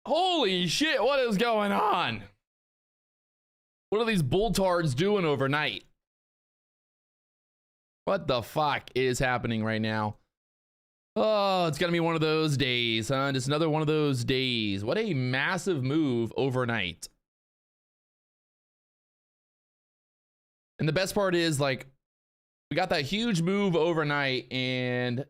Holy shit, what is going on? What are these bulltards doing overnight? What the fuck is happening right now? Oh, it's gonna be one of those days, huh? Just another one of those days. What a massive move overnight. And the best part is, like, we got that huge move overnight, and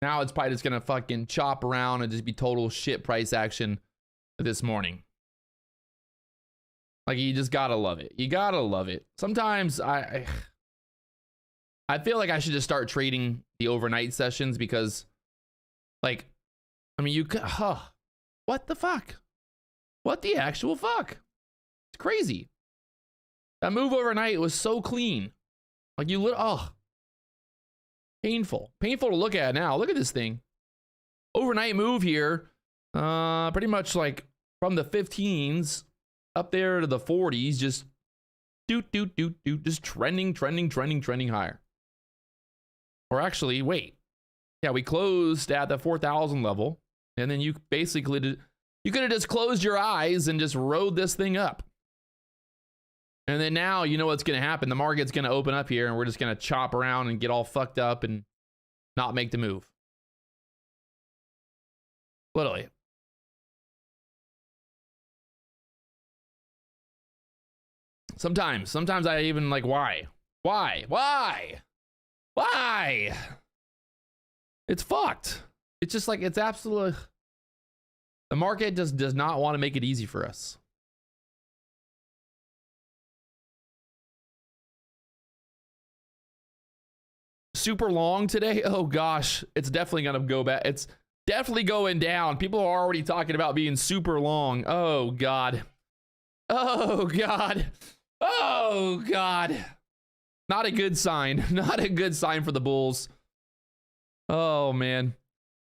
now it's probably just gonna fucking chop around and just be total shit price action this morning. Like, you just gotta love it. You gotta love it. Sometimes I feel like I should just start trading the overnight sessions because, like, I mean, you could, what the fuck? What the actual fuck? It's crazy. That move overnight was so clean. Like, painful. Painful to look at now. Look at this thing. Overnight move here. Pretty much like from the 15s up there to the 40s, just just trending higher. Or actually, wait. Yeah, we closed at the 4,000 level, and then you basically did, you could have just closed your eyes and just rode this thing up. And then now you know what's going to happen. The market's going to open up here, and we're just going to chop around and get all fucked up and not make the move. Literally. Sometimes I even like, why? It's fucked. It's just like, it's absolute. The market just does not want to make it easy for us. Super long today. Oh gosh, it's definitely gonna go back. It's definitely going down. People are already talking about being super long. Oh god. Oh god. Oh god. Not a good sign. Not a good sign for the bulls. Oh man.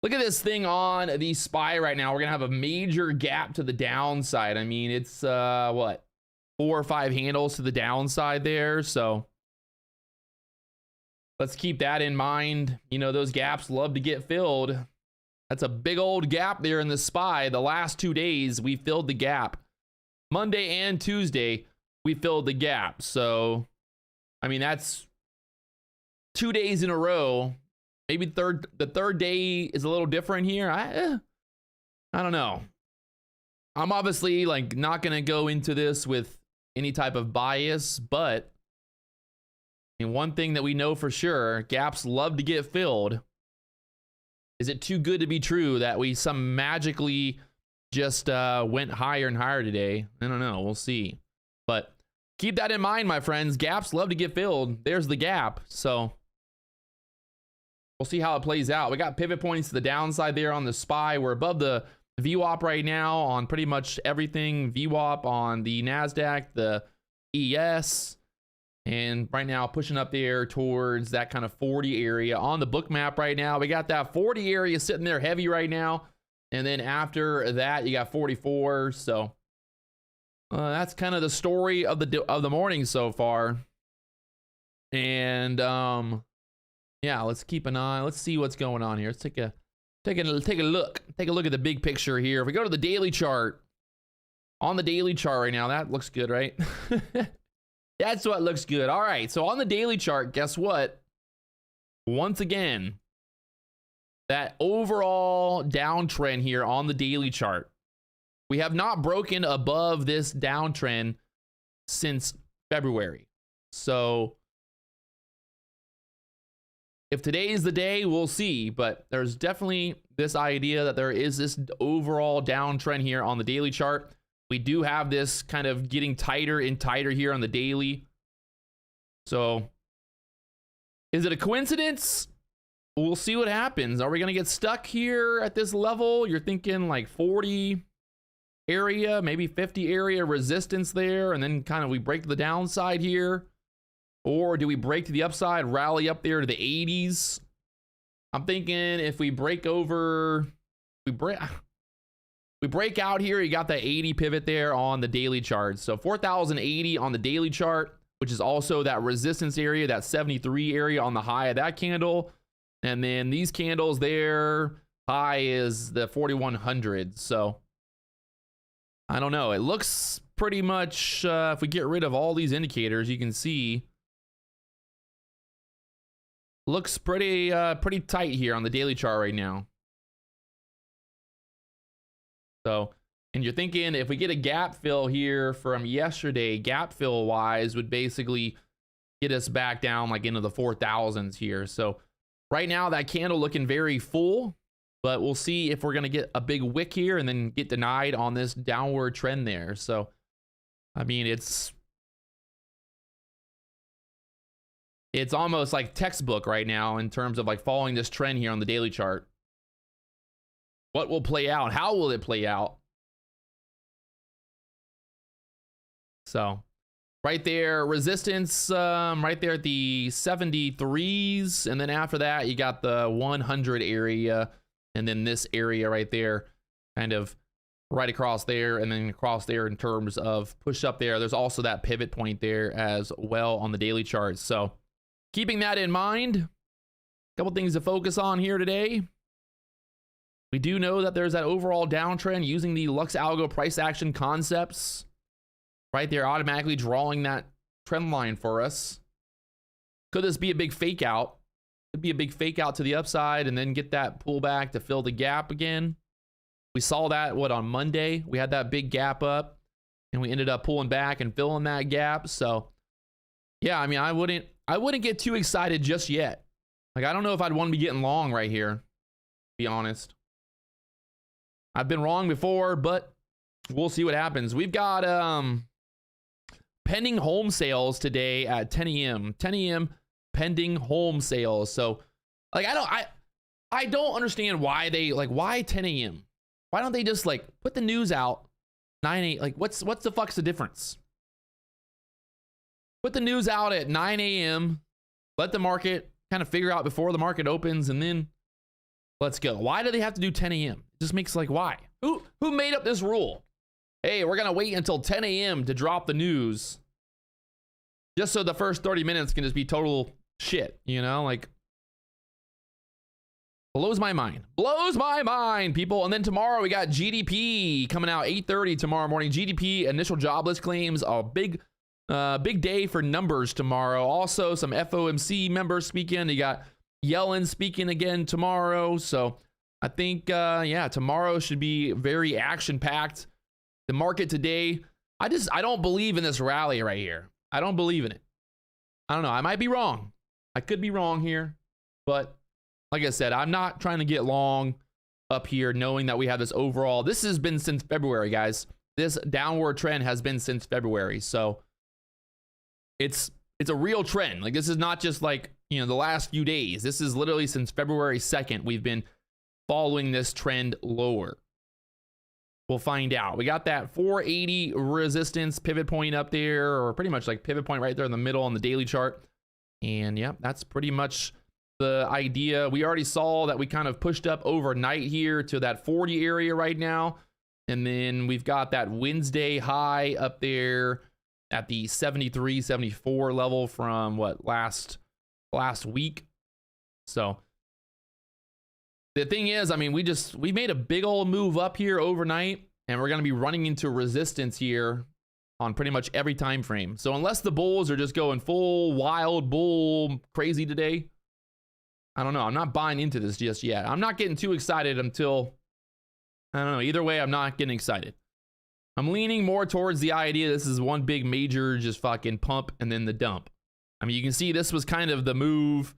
Look at this thing on the SPY right now. We're gonna have a major gap to the downside. I mean, it's what, 4 or 5 handles to the downside there. So let's keep that in mind. You know, those gaps love to get filled. That's a big old gap there in the SPY. The last 2 days, we filled the gap. Monday and Tuesday, we filled the gap. So, I mean, that's 2 days in a row. Maybe the third day is a little different here. I don't know. I'm obviously like not going to go into this with any type of bias, but and one thing that we know for sure, gaps love to get filled. Is it too good to be true that we some magically just went higher and higher today? I don't know. We'll see. But keep that in mind, my friends. Gaps love to get filled. There's the gap. So we'll see how it plays out. We got pivot points to the downside there on the SPY. We're above the VWAP right now on pretty much everything. VWAP on the NASDAQ, the ES. And right now, pushing up there towards that kind of 40 area. On the book map right now, we got that 40 area sitting there heavy right now. And then after that, you got 44. So that's kind of the story of the morning so far. And yeah, let's keep an eye. Let's see what's going on here. Let's take a look. Take a look at the big picture here. If we go to the daily chart, on the daily chart right now, that looks good, right? That's what looks good. All right, so on the daily chart, guess what? Once again, that overall downtrend here on the daily chart, we have not broken above this downtrend since February. So if today is the day, we'll see, but there's definitely this idea that there is this overall downtrend here on the daily chart. We do have this kind of getting tighter and tighter here on the daily. So is it a coincidence? We'll see what happens. Are we going to get stuck here at this level? You're thinking like 40 area, maybe 50 area resistance there, and then kind of we break to the downside here? Or do we break to the upside, rally up there to the 80s? I'm thinking if we break over, we break out here, you got that 80 pivot there on the daily chart. So 4,080 on the daily chart, which is also that resistance area, that 73 area on the high of that candle. And then these candles there, high is the 4100. So I don't know. It looks pretty much, if we get rid of all these indicators, you can see looks pretty tight here on the daily chart right now. So, and you're thinking if we get a gap fill here from yesterday, gap fill wise would basically get us back down like into the 4,000s here. So right now that candle looking very full, but we'll see if we're going to get a big wick here and then get denied on this downward trend there. So, I mean, it's almost like textbook right now in terms of like following this trend here on the daily chart. What will play out? How will it play out? So right there, resistance right there at the 73s. And then after that, you got the 100 area. And then this area right there, kind of right across there and then across there in terms of push up there. There's also that pivot point there as well on the daily chart. So keeping that in mind, a couple things to focus on here today. We do know that there's that overall downtrend using the Lux Algo price action concepts. Right there, automatically drawing that trend line for us. Could this be a big fake out? Could be a big fake out to the upside and then get that pullback to fill the gap again. We saw that, on Monday? We had that big gap up and we ended up pulling back and filling that gap. So yeah, I mean, I wouldn't get too excited just yet. Like, I don't know if I'd want to be getting long right here, to be honest. I've been wrong before, but we'll see what happens. We've got pending home sales today at 10 a.m. 10 a.m. pending home sales. So like I don't understand why they why 10 a.m. Why don't they just like put the news out 9 8? Like what's the fuck's the difference? Put the news out at 9 a.m. Let the market kind of figure out before the market opens and then let's go. Why do they have to do 10 a.m.? It just makes like why? Who made up this rule? Hey, we're going to wait until 10 a.m. to drop the news just so the first 30 minutes can just be total shit, you know? Like, blows my mind. Blows my mind, people. And then tomorrow we got GDP coming out 8:30 tomorrow morning. GDP initial jobless claims, a big day for numbers tomorrow. Also, some FOMC members speaking. You got Yellen speaking again tomorrow. So I think, yeah, tomorrow should be very action-packed. The market today, I don't believe in this rally right here. I don't believe in it. I don't know. I might be wrong. I could be wrong here. But like I said, I'm not trying to get long up here knowing that we have this overall. This has been since February, guys. This downward trend has been since February. So it's a real trend. Like this is not just like, you know, the last few days. This is literally since February 2nd. We've been following this trend lower. We'll find out. We got that 480 resistance pivot point up there, or pretty much like pivot point right there in the middle on the daily chart. And yeah, that's pretty much the idea. We already saw that we kind of pushed up overnight here to that 40 area right now. And then we've got that Wednesday high up there at the 73, 74 level from what last week. So the thing is, I mean, we made a big old move up here overnight, and we're going to be running into resistance here on pretty much every time frame. So unless the bulls are just going full wild bull crazy today, I don't know. I'm not buying into this just yet. I'm not getting too excited until, I don't know. Either way, I'm not getting excited. I'm leaning more towards the idea this is one big major just fucking pump and then the dump. I mean, you can see this was kind of the move.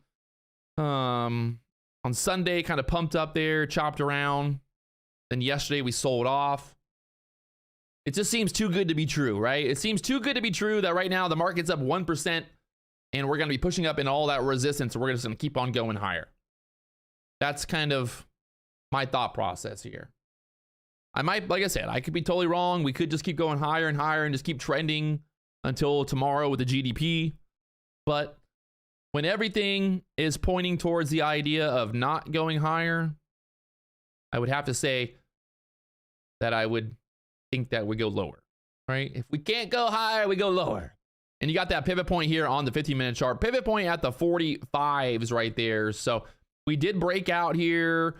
On Sunday, kind of pumped up there, chopped around. Then yesterday, we sold off. It just seems too good to be true, right? It seems too good to be true that right now the market's up 1% and we're going to be pushing up in all that resistance. And we're just going to keep on going higher. That's kind of my thought process here. I might, like I said, I could be totally wrong. We could just keep going higher and higher and just keep trending until tomorrow with the GDP. But when everything is pointing towards the idea of not going higher, I would have to say that I would think that we go lower, right? If we can't go higher, we go lower. And you got that pivot point here on the 15-minute chart. Pivot point at the 45s right there. So We did break out here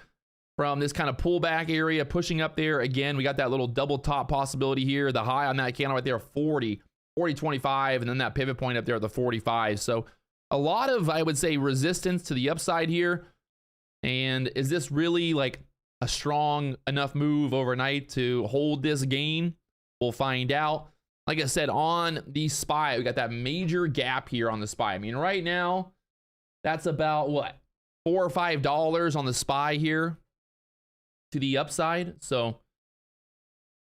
from this kind of pullback area, pushing up there. Again, we got that little double top possibility here. The high on that candle right there, 40.25, and then that pivot point up there at the 45. So a lot of, I would say, resistance to the upside here. And is this really like a strong enough move overnight to hold this gain? We'll find out. Like I said, on the SPY, we got that major gap here on the SPY. I mean, right now, that's about what? $4 or $5 on the SPY here to the upside. So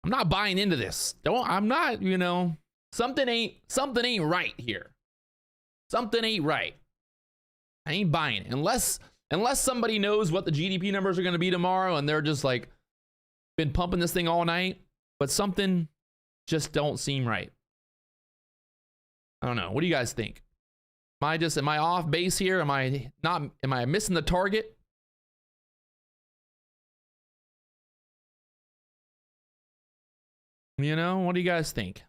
I'm not buying into this. I'm not, you know, something ain't right here. Something ain't right. I ain't buying it. Unless somebody knows what the GDP numbers are going to be tomorrow and they're just like been pumping this thing all night, but something just don't seem right. I don't know. What do you guys think? Am I off base here? Am I missing the target? You know, what do you guys think?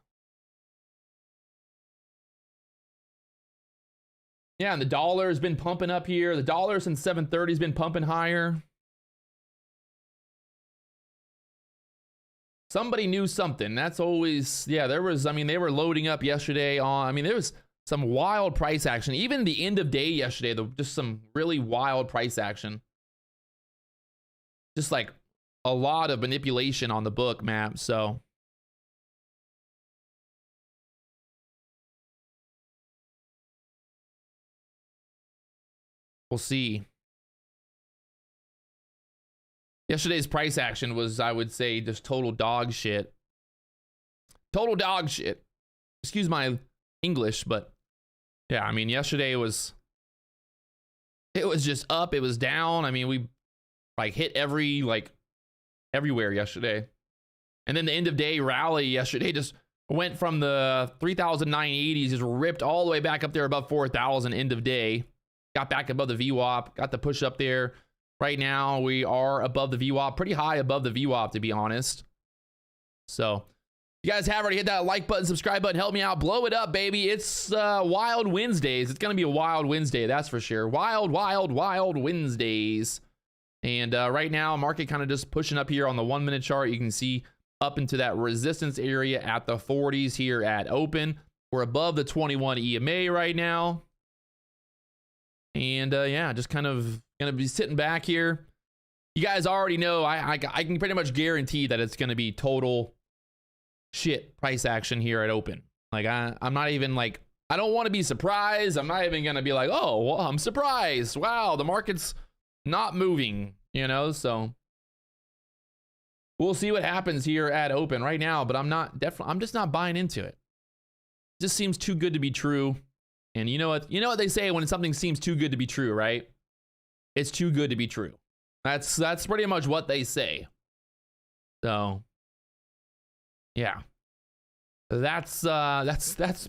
Yeah, and the dollar has been pumping up here. The dollar since 7:30 has been pumping higher. Somebody knew something. That's always, yeah, there was, I mean, they were loading up yesterday on, I mean, there was some wild price action. Even the end of day yesterday, just some really wild price action. Just like a lot of manipulation on the book map, so. We'll see. Yesterday's price action was, I would say, just total dog shit. Total dog shit. Excuse my English, but yeah, I mean, yesterday was, it was just up, it was down. I mean, we like hit everywhere yesterday. And then the end of day rally yesterday just went from the 3,980s, just ripped all the way back up there above 4,000 end of day. Got back above the VWAP, got the push up there. Right now, we are above the VWAP, pretty high above the VWAP, to be honest. So, if you guys have already hit that like button, subscribe button, help me out, blow it up, baby. It's Wild Wednesdays. It's going to be a wild Wednesday, that's for sure. Wild, wild, wild Wednesdays. And right now, market kind of just pushing up here on the 1 minute chart. You can see up into that resistance area at the 40s here at open. We're above the 21 EMA right now. And yeah, just kind of gonna be sitting back here. You guys already know I can pretty much guarantee that it's gonna be total shit price action here at open. Like I'm not even like, I don't want to be surprised. I'm not even gonna be like, oh, well, I'm surprised. Wow, the market's not moving, you know. So we'll see what happens here at open right now. But I'm just not buying into it. It just seems too good to be true. And you know what they say when something seems too good to be true, right? It's too good to be true. That's pretty much what they say. So yeah. That's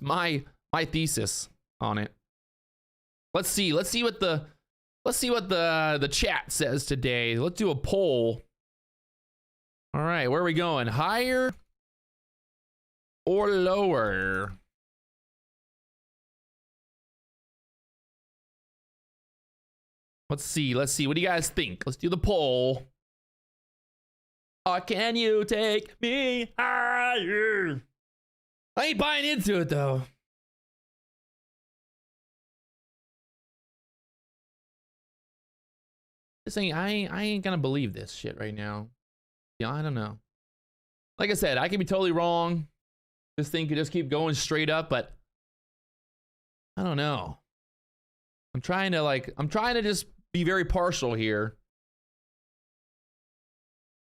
my thesis on it. Let's see what the chat says today. Let's do a poll. All right, where are we going? Higher or lower? Let's see. What do you guys think? Let's do the poll. Oh, can you take me higher? I ain't buying into it though. This ain't, I ain't gonna believe this shit right now. Yeah, I don't know. Like I said, I could be totally wrong. This thing could just keep going straight up, but I don't know. I'm trying to just be very partial here.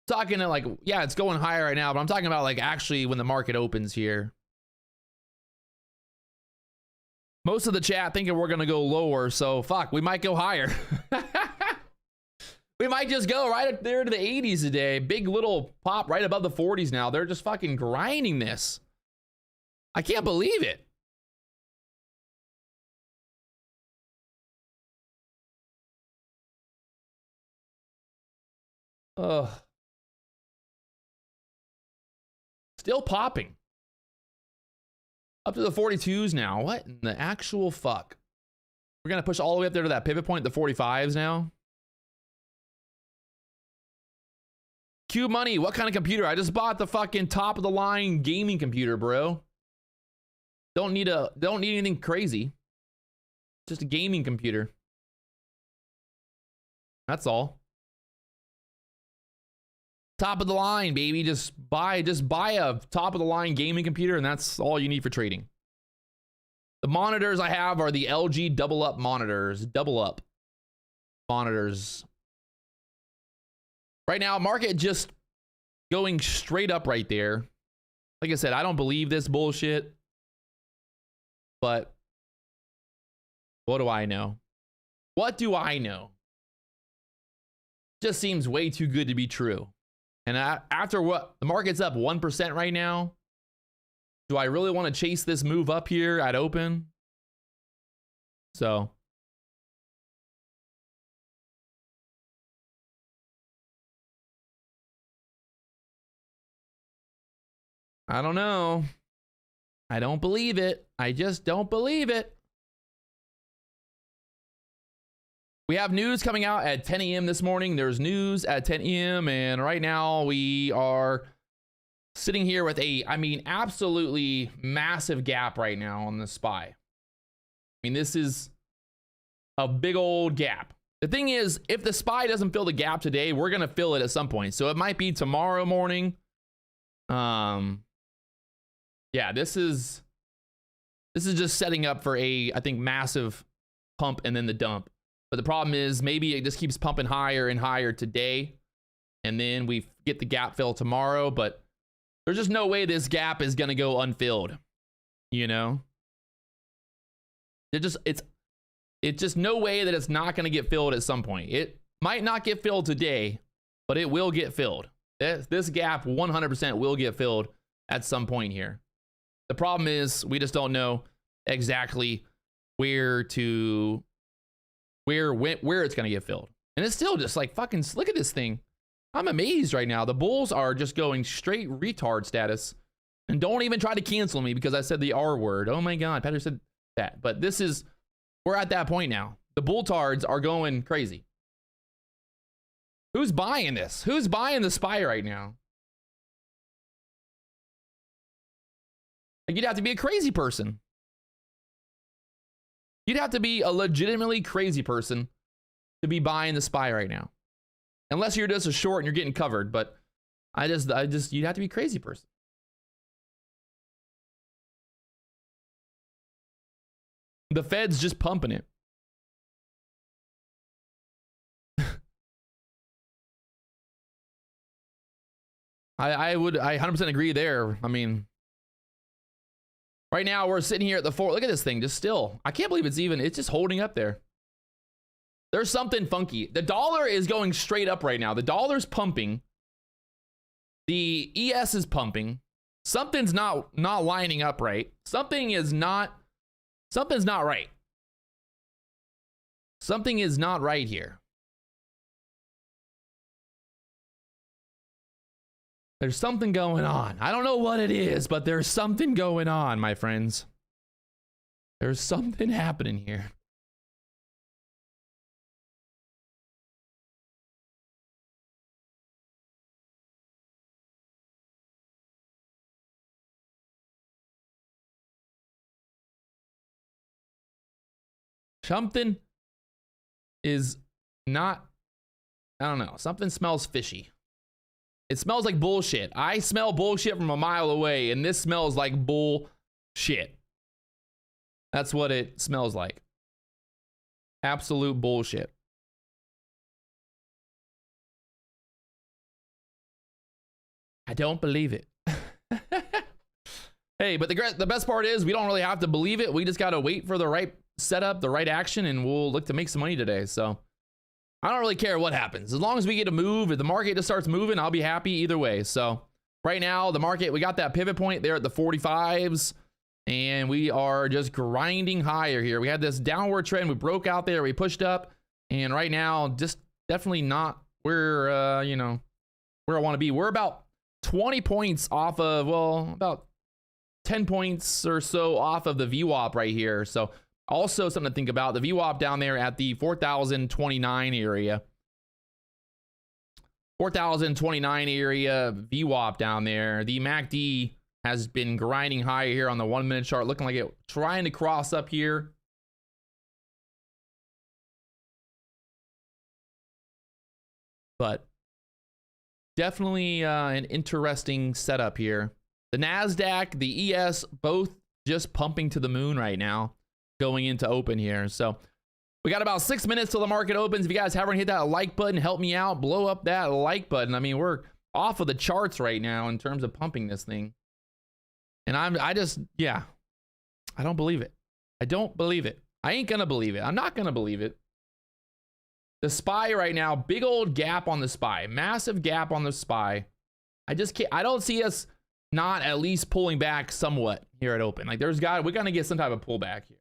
Talking to like, yeah, it's going higher right now, but I'm talking about like actually when the market opens here. Most of the chat thinking we're gonna go lower, so fuck, we might go higher. We might just go right up there to the 80s today. Big little pop right above the 40s now. They're just fucking grinding this. I can't believe it. Ugh. Still popping. Up to the 42s now. What in the actual fuck? We're going to push all the way up there to that pivot point, the 45s now. Q Money, what kind of computer? I just bought the fucking top of the line gaming computer, bro. Don't need anything crazy. Just a gaming computer. That's all. Top of the line, baby. Just buy a top of the line gaming computer, and that's all you need for trading. The monitors I have are the LG double up monitors. Double up monitors. Right now, market just going straight up right there. Like I said, I don't believe this bullshit. But what do I know? What do I know? Just seems way too good to be true. And after what? The market's up 1% right now. Do I really want to chase this move up here at open? So I don't know. I don't believe it. I just don't believe it. We have news coming out at 10 a.m. this morning. There's news at 10 a.m. And right now we are sitting here with I mean, absolutely massive gap right now on the SPY. I mean, this is a big old gap. The thing is, if the SPY doesn't fill the gap today, we're going to fill it at some point. So it might be tomorrow morning. Yeah, this is just setting up for I think, massive pump and then the dump. But the problem is maybe it just keeps pumping higher and higher today, and then we get the gap fill tomorrow. But there's just no way this gap is going to go unfilled. You know, it's just no way that it's not going to get filled at some point. It might not get filled today, but it will get filled. This gap 100% will get filled at some point here. The problem is we just don't know exactly where it's going to get filled. And it's still just like fucking, look at this thing. I'm amazed right now. The bulls are just going straight retard status. And don't even try to cancel me because I said the R word. Oh my God, Petter said that. But we're at that point now. The bull tards are going crazy. Who's buying this? Who's buying the SPY right now? Like, you'd have to be a crazy person. You'd have to be a legitimately crazy person to be buying the SPY right now. Unless you're just a short and you're getting covered. But you'd have to be a crazy person. The Fed's just pumping it. I 100% agree there. I mean, right now we're sitting here at the 4. Look at this thing, just still. I can't believe it's just holding up there. There's something funky. The dollar is going straight up right now. The dollar's pumping. The ES is pumping. Something's not lining up right. Something's not right. Something is not right here. There's something going on. I don't know what it is, but there's something going on, my friends. There's something happening here. Something is not, I don't know. Something smells fishy. It smells like bullshit. I smell bullshit from a mile away, and this smells like bullshit. That's what it smells like. Absolute bullshit. I don't believe it. Hey, but the best part is we don't really have to believe it. We just got to wait for the right setup, the right action, and we'll look to make some money today. So I don't really care what happens. As long as we get a move, if the market just starts moving, I'll be happy either way. So right now, the market, we got that pivot point there at the 45s, and we are just grinding higher here. We had this downward trend. We broke out there. We pushed up, and right now, just definitely not where, you know, where I want to be. We're about 20 points off of, well, about 10 points or so off of the VWAP right here. So also something to think about, the VWAP down there at the 4,029 area. 4,029 area, VWAP down there. The MACD has been grinding higher here on the 1 minute chart, looking like it trying to cross up here. But definitely an interesting setup here. The NASDAQ, the ES, both just pumping to the moon right now going into open here. So we got about 6 minutes till the market opens. If you guys haven't hit that like button, help me out. Blow up that like button. I mean, we're off of the charts right now in terms of pumping this thing. And I don't believe it. I don't believe it. I ain't gonna believe it. I'm not gonna believe it. The SPY right now, big old gap on the SPY. Massive gap on the SPY. I just can't, I don't see us not at least pulling back somewhat here at open. Like we're gonna get some type of pullback here.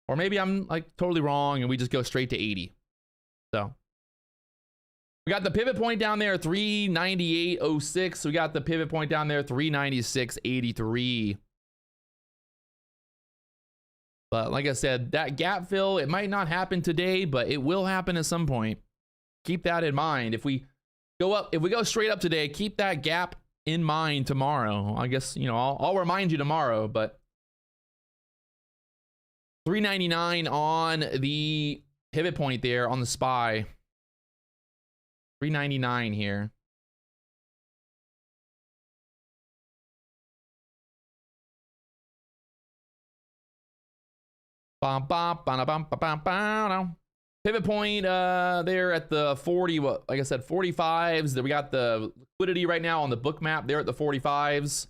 Or maybe I'm like totally wrong and we just go straight to 80. So we got the pivot point down there, 398.06. We got the pivot point down there, 396.83. But like I said, that gap fill, it might not happen today, but it will happen at some point. Keep that in mind. If we go up, if we go straight up today, keep that gap in mind tomorrow. I guess, you know, I'll remind you tomorrow, but 399 on the pivot point there on the SPY. 399 here. Pivot point there at the 40, like I said, 45s. Then we got the liquidity right now on the book map there at the 45s.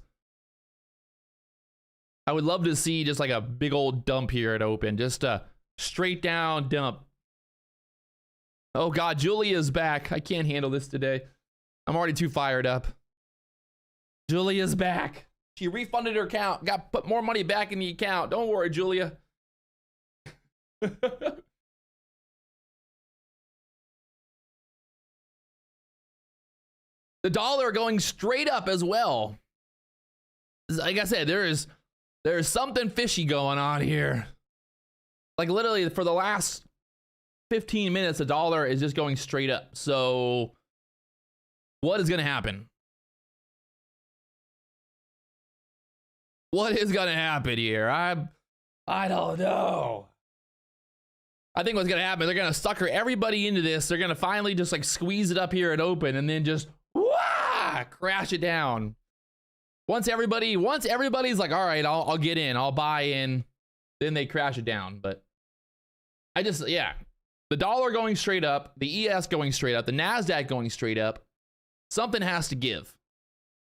I would love to see just like a big old dump here at open, just a straight down dump. Oh God, Julia's back. I can't handle this today. I'm already too fired up. Julia's back. She refunded her account. Got put more money back in the account. Don't worry, Julia. The dollar going straight up as well. Like I said, there's something fishy going on here. Like literally for the last 15 minutes, the dollar is just going straight up. So what is going to happen? What is going to happen here? I don't know. I think what's going to happen, they're going to sucker everybody into this. They're going to finally just like squeeze it up here at open and then just crash it down. Once everybody's like, all right, I'll get in, I'll buy in, then they crash it down. But yeah, the dollar going straight up, the ES going straight up, the NASDAQ going straight up, something has to give.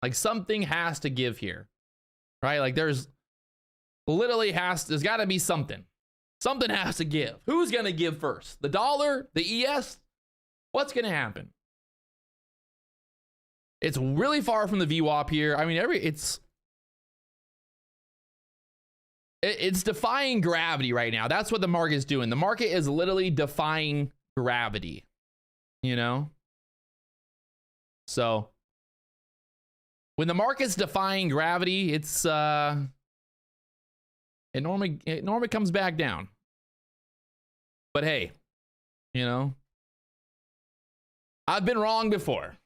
Like something has to give here, right? Like there's got to be something. Something has to give. Who's going to give first? The dollar, the ES? What's going to happen? It's really far from the VWAP here. I mean, it's defying gravity right now. That's what the market is doing. The market is literally defying gravity, you know? So when the market's defying gravity, it's it normally comes back down. But hey, you know, I've been wrong before.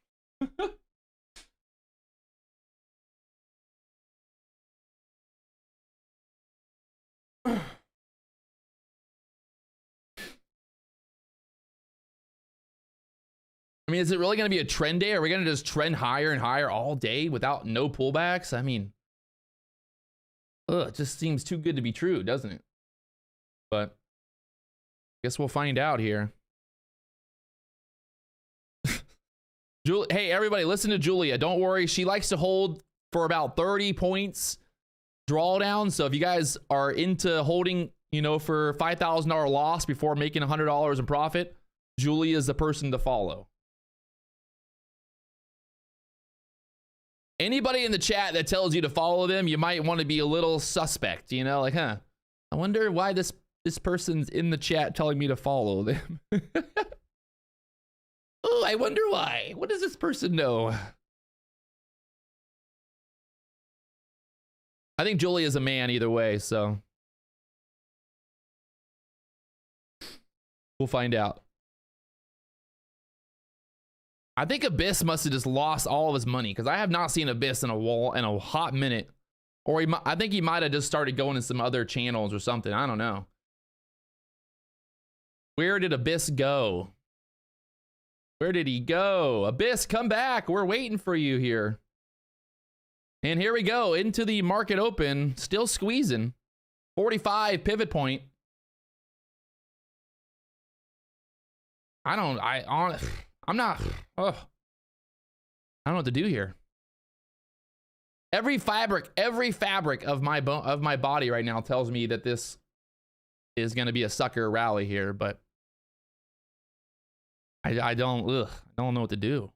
I mean, is it really going to be a trend day? Are we going to just trend higher and higher all day without no pullbacks? I mean, it just seems too good to be true, doesn't it? But I guess we'll find out here. Hey, everybody, listen to Julia. Don't worry. She likes to hold for about 30 points drawdown. So if you guys are into holding, you know, for $5,000 loss before making $100 in profit, Julia is the person to follow. Anybody in the chat that tells you to follow them, you might want to be a little suspect, you know, like, I wonder why this person's in the chat telling me to follow them. Oh, I wonder why. What does this person know? I think Julie is a man either way, so we'll find out. I think Abyss must have just lost all of his money because I have not seen Abyss in a hot minute. Or I think he might have just started going to some other channels or something. I don't know. Where did Abyss go? Where did he go? Abyss, come back. We're waiting for you here. And here we go into the market open, still squeezing. 45 pivot point. I'm not, ugh. I don't know what to do here. Every fabric of my body right now tells me that this is going to be a sucker rally here, but I don't know what to do.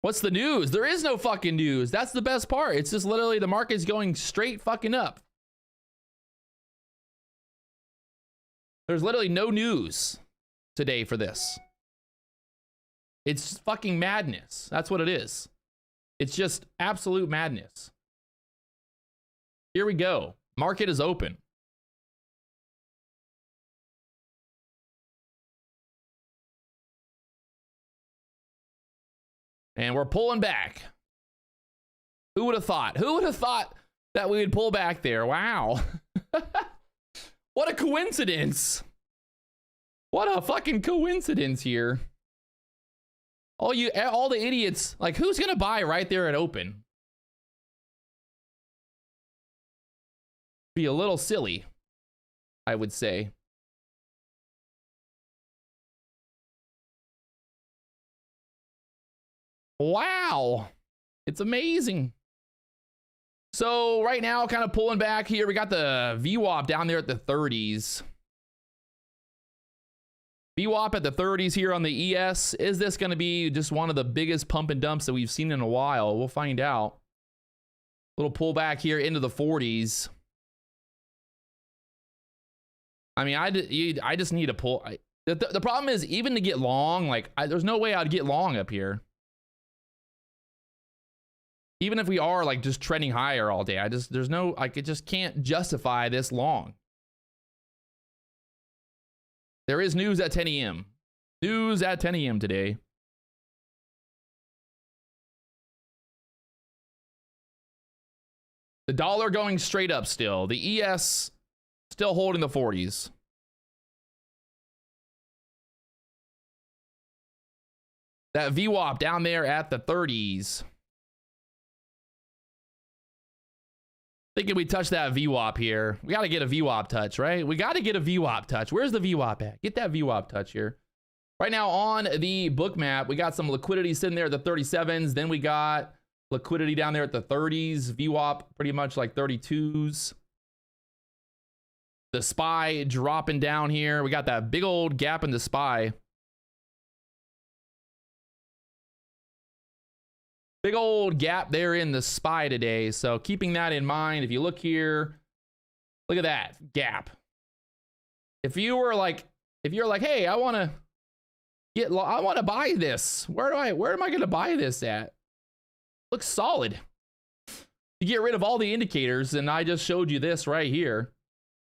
What's the news? There is no fucking news. That's the best part. It's just literally the market's going straight fucking up. There's literally no news today for this. It's fucking madness. That's what it is. It's just absolute madness. Here we go. Market is open. And we're pulling back. Who would have thought? Who would have thought that we would pull back there? Wow. What a coincidence. What a fucking coincidence here. All the idiots, like who's gonna buy right there at open? Be a little silly, I would say. Wow, it's amazing. So right now, kind of pulling back here, we got the VWAP down there at the 30s. VWAP at the 30s here on the ES. Is this going to be just one of the biggest pump and dumps that we've seen in a while? We'll find out. Little pullback here into the 40s. I mean, I just need to pull. The problem is, even to get long, like there's no way I'd get long up here. Even if we are like just trending higher all day, I just can't justify this long. There is news at 10 a.m. News at 10 a.m. today. The dollar going straight up still. The ES still holding the 40s. That VWAP down there at the 30s. Thinking we touch that VWAP here. We got to get a VWAP touch, right? We got to get a VWAP touch. Where's the VWAP at? Get that VWAP touch here. Right now on the book map, we got some liquidity sitting there at the 37s. Then we got liquidity down there at the 30s. VWAP pretty much like 32s. The SPY dropping down here. We got that big old gap in the SPY. Big old gap there in the SPY today. So keeping that in mind, if you look here, look at that gap. If you're like, hey, I want to buy this. Where am I going to buy this at? Looks solid. You get rid of all the indicators, and I just showed you this right here.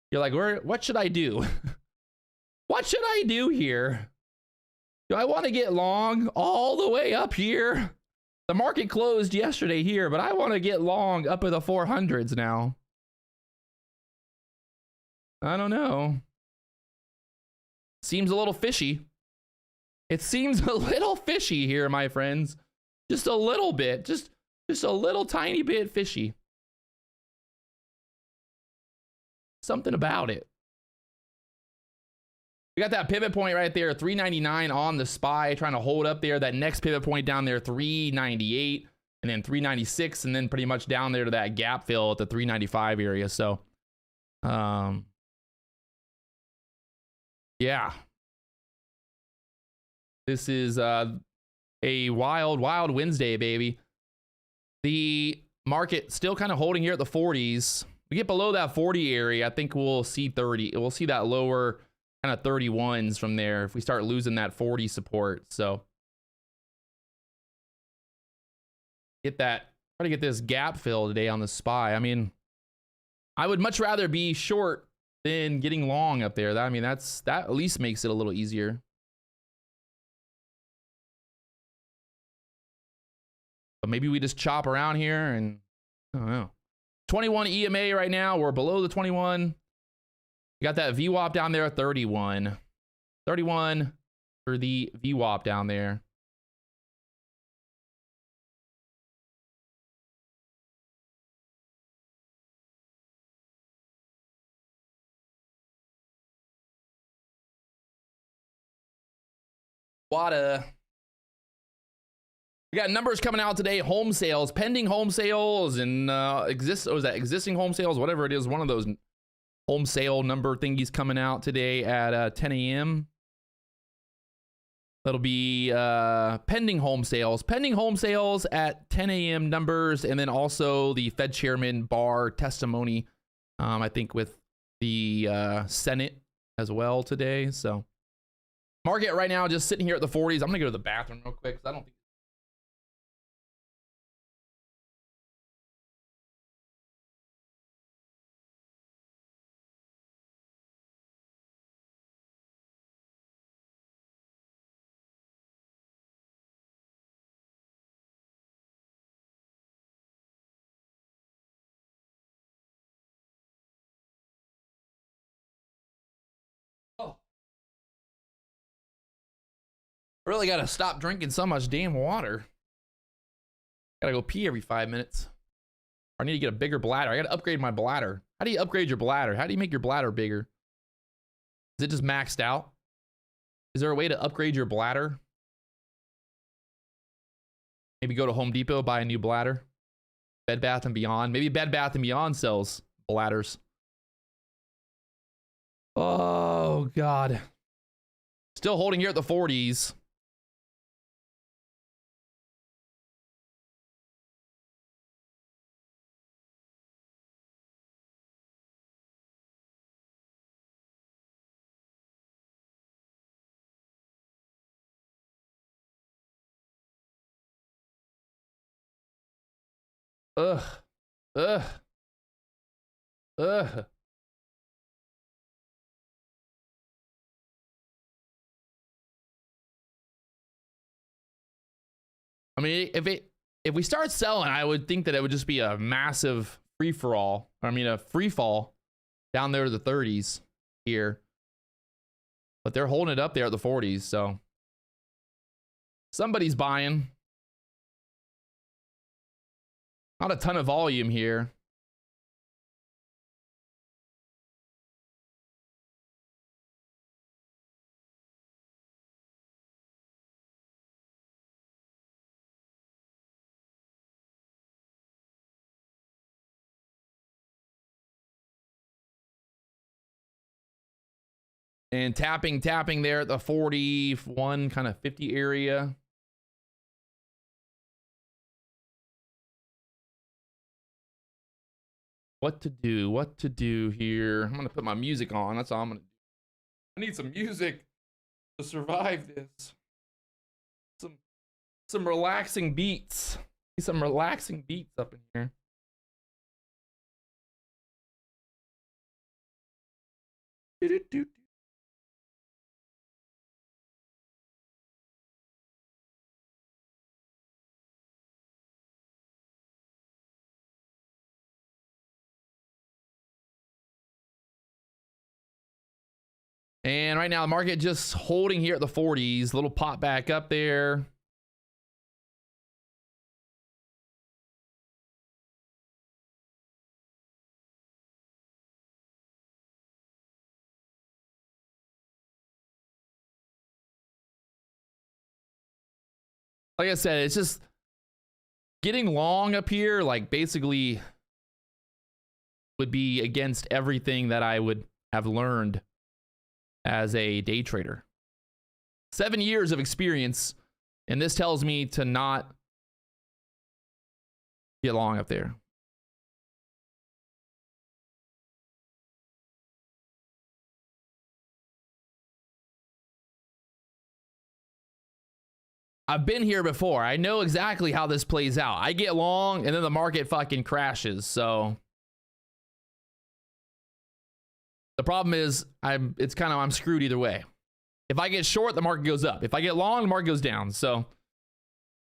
You're like, what should I do? What should I do here? Do I want to get long all the way up here? The market closed yesterday here, but I want to get long up in the 400s now. I don't know. Seems a little fishy. It seems a little fishy here, my friends. Just a little bit. Just a little tiny bit fishy. Something about it. We got that pivot point right there, 399 on the SPY, trying to hold up there. That next pivot point down there, 398, and then 396, and then pretty much down there to that gap fill at the 395 area. So, yeah. This is a wild, wild Wednesday, baby. The market still kind of holding here at the 40s. We get below that 40 area, I think we'll see 30. We'll see that lower kind of 31s from there if we start losing that 40 support. So try to get this gap fill today on the SPY. I mean, I would much rather be short than getting long up there. That at least makes it a little easier. But maybe we just chop around here and I don't know. 21 EMA right now. We're below the 21. You got that VWAP down there at 31. 31 for the VWAP down there. WADA. We got numbers coming out today. Home sales, pending home sales, and existing home sales, whatever it is. One of those home sale number thingies coming out today at 10 a.m. That'll be pending home sales. Pending home sales at 10 a.m. numbers, and then also the Fed Chairman Barr testimony, I think with the Senate as well today. So market right now just sitting here at the 40s. I'm going to go to the bathroom real quick because I don't think. I really got to stop drinking so much damn water. Gotta go pee every 5 minutes. I need to get a bigger bladder. I gotta upgrade my bladder. How do you upgrade your bladder? How do you make your bladder bigger? Is it just maxed out? Is there a way to upgrade your bladder? Maybe go to Home Depot, buy a new bladder. Bed Bath & Beyond. Maybe Bed Bath & Beyond sells bladders. Oh, God. Still holding here at the 40s. Ugh. Ugh. Ugh. I mean, if we start selling, I would think that it would just be a massive free-for-all. I mean, a free fall down there to the 30s here. But they're holding it up there at the 40s, so somebody's buying. Not a ton of volume here. And tapping there at the 41, kind of 50 area. What to do here? I'm gonna put my music on. That's all I'm gonna do. I need some music to survive this. Some relaxing beats. Need some relaxing beats up in here. And right now, the market just holding here at the 40s. Little pop back up there. Like I said, it's just getting long up here, like basically would be against everything that I would have learned as a day trader. 7 years of experience, and this tells me to not get long up there. I've been here before. I know exactly how this plays out. I get long and then the market fucking crashes. So the problem is I'm screwed either way. If I get short, the market goes up. If I get long, the market goes down. So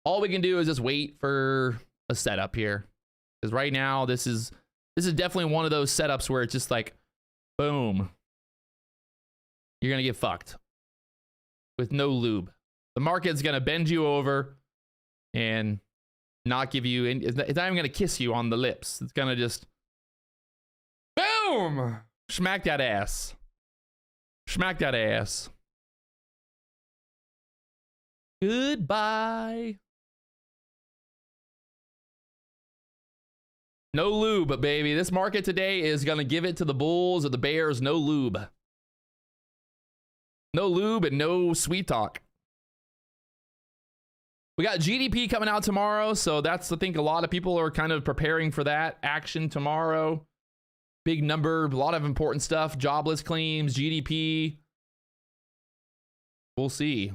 all we can do is just wait for a setup here. Because right now, this is definitely one of those setups where it's just like, boom. You're going to get fucked with no lube. The market's going to bend you over and not give you, it's not even going to kiss you on the lips. It's going to just, boom, smack that ass. Smack that ass. Goodbye. No lube, baby. This market today is going to give it to the bulls or the bears. No lube. No lube and no sweet talk. We got GDP coming out tomorrow, so that's, I think a lot of people are kind of preparing for that action tomorrow. Big number, a lot of important stuff, jobless claims, GDP. We'll see.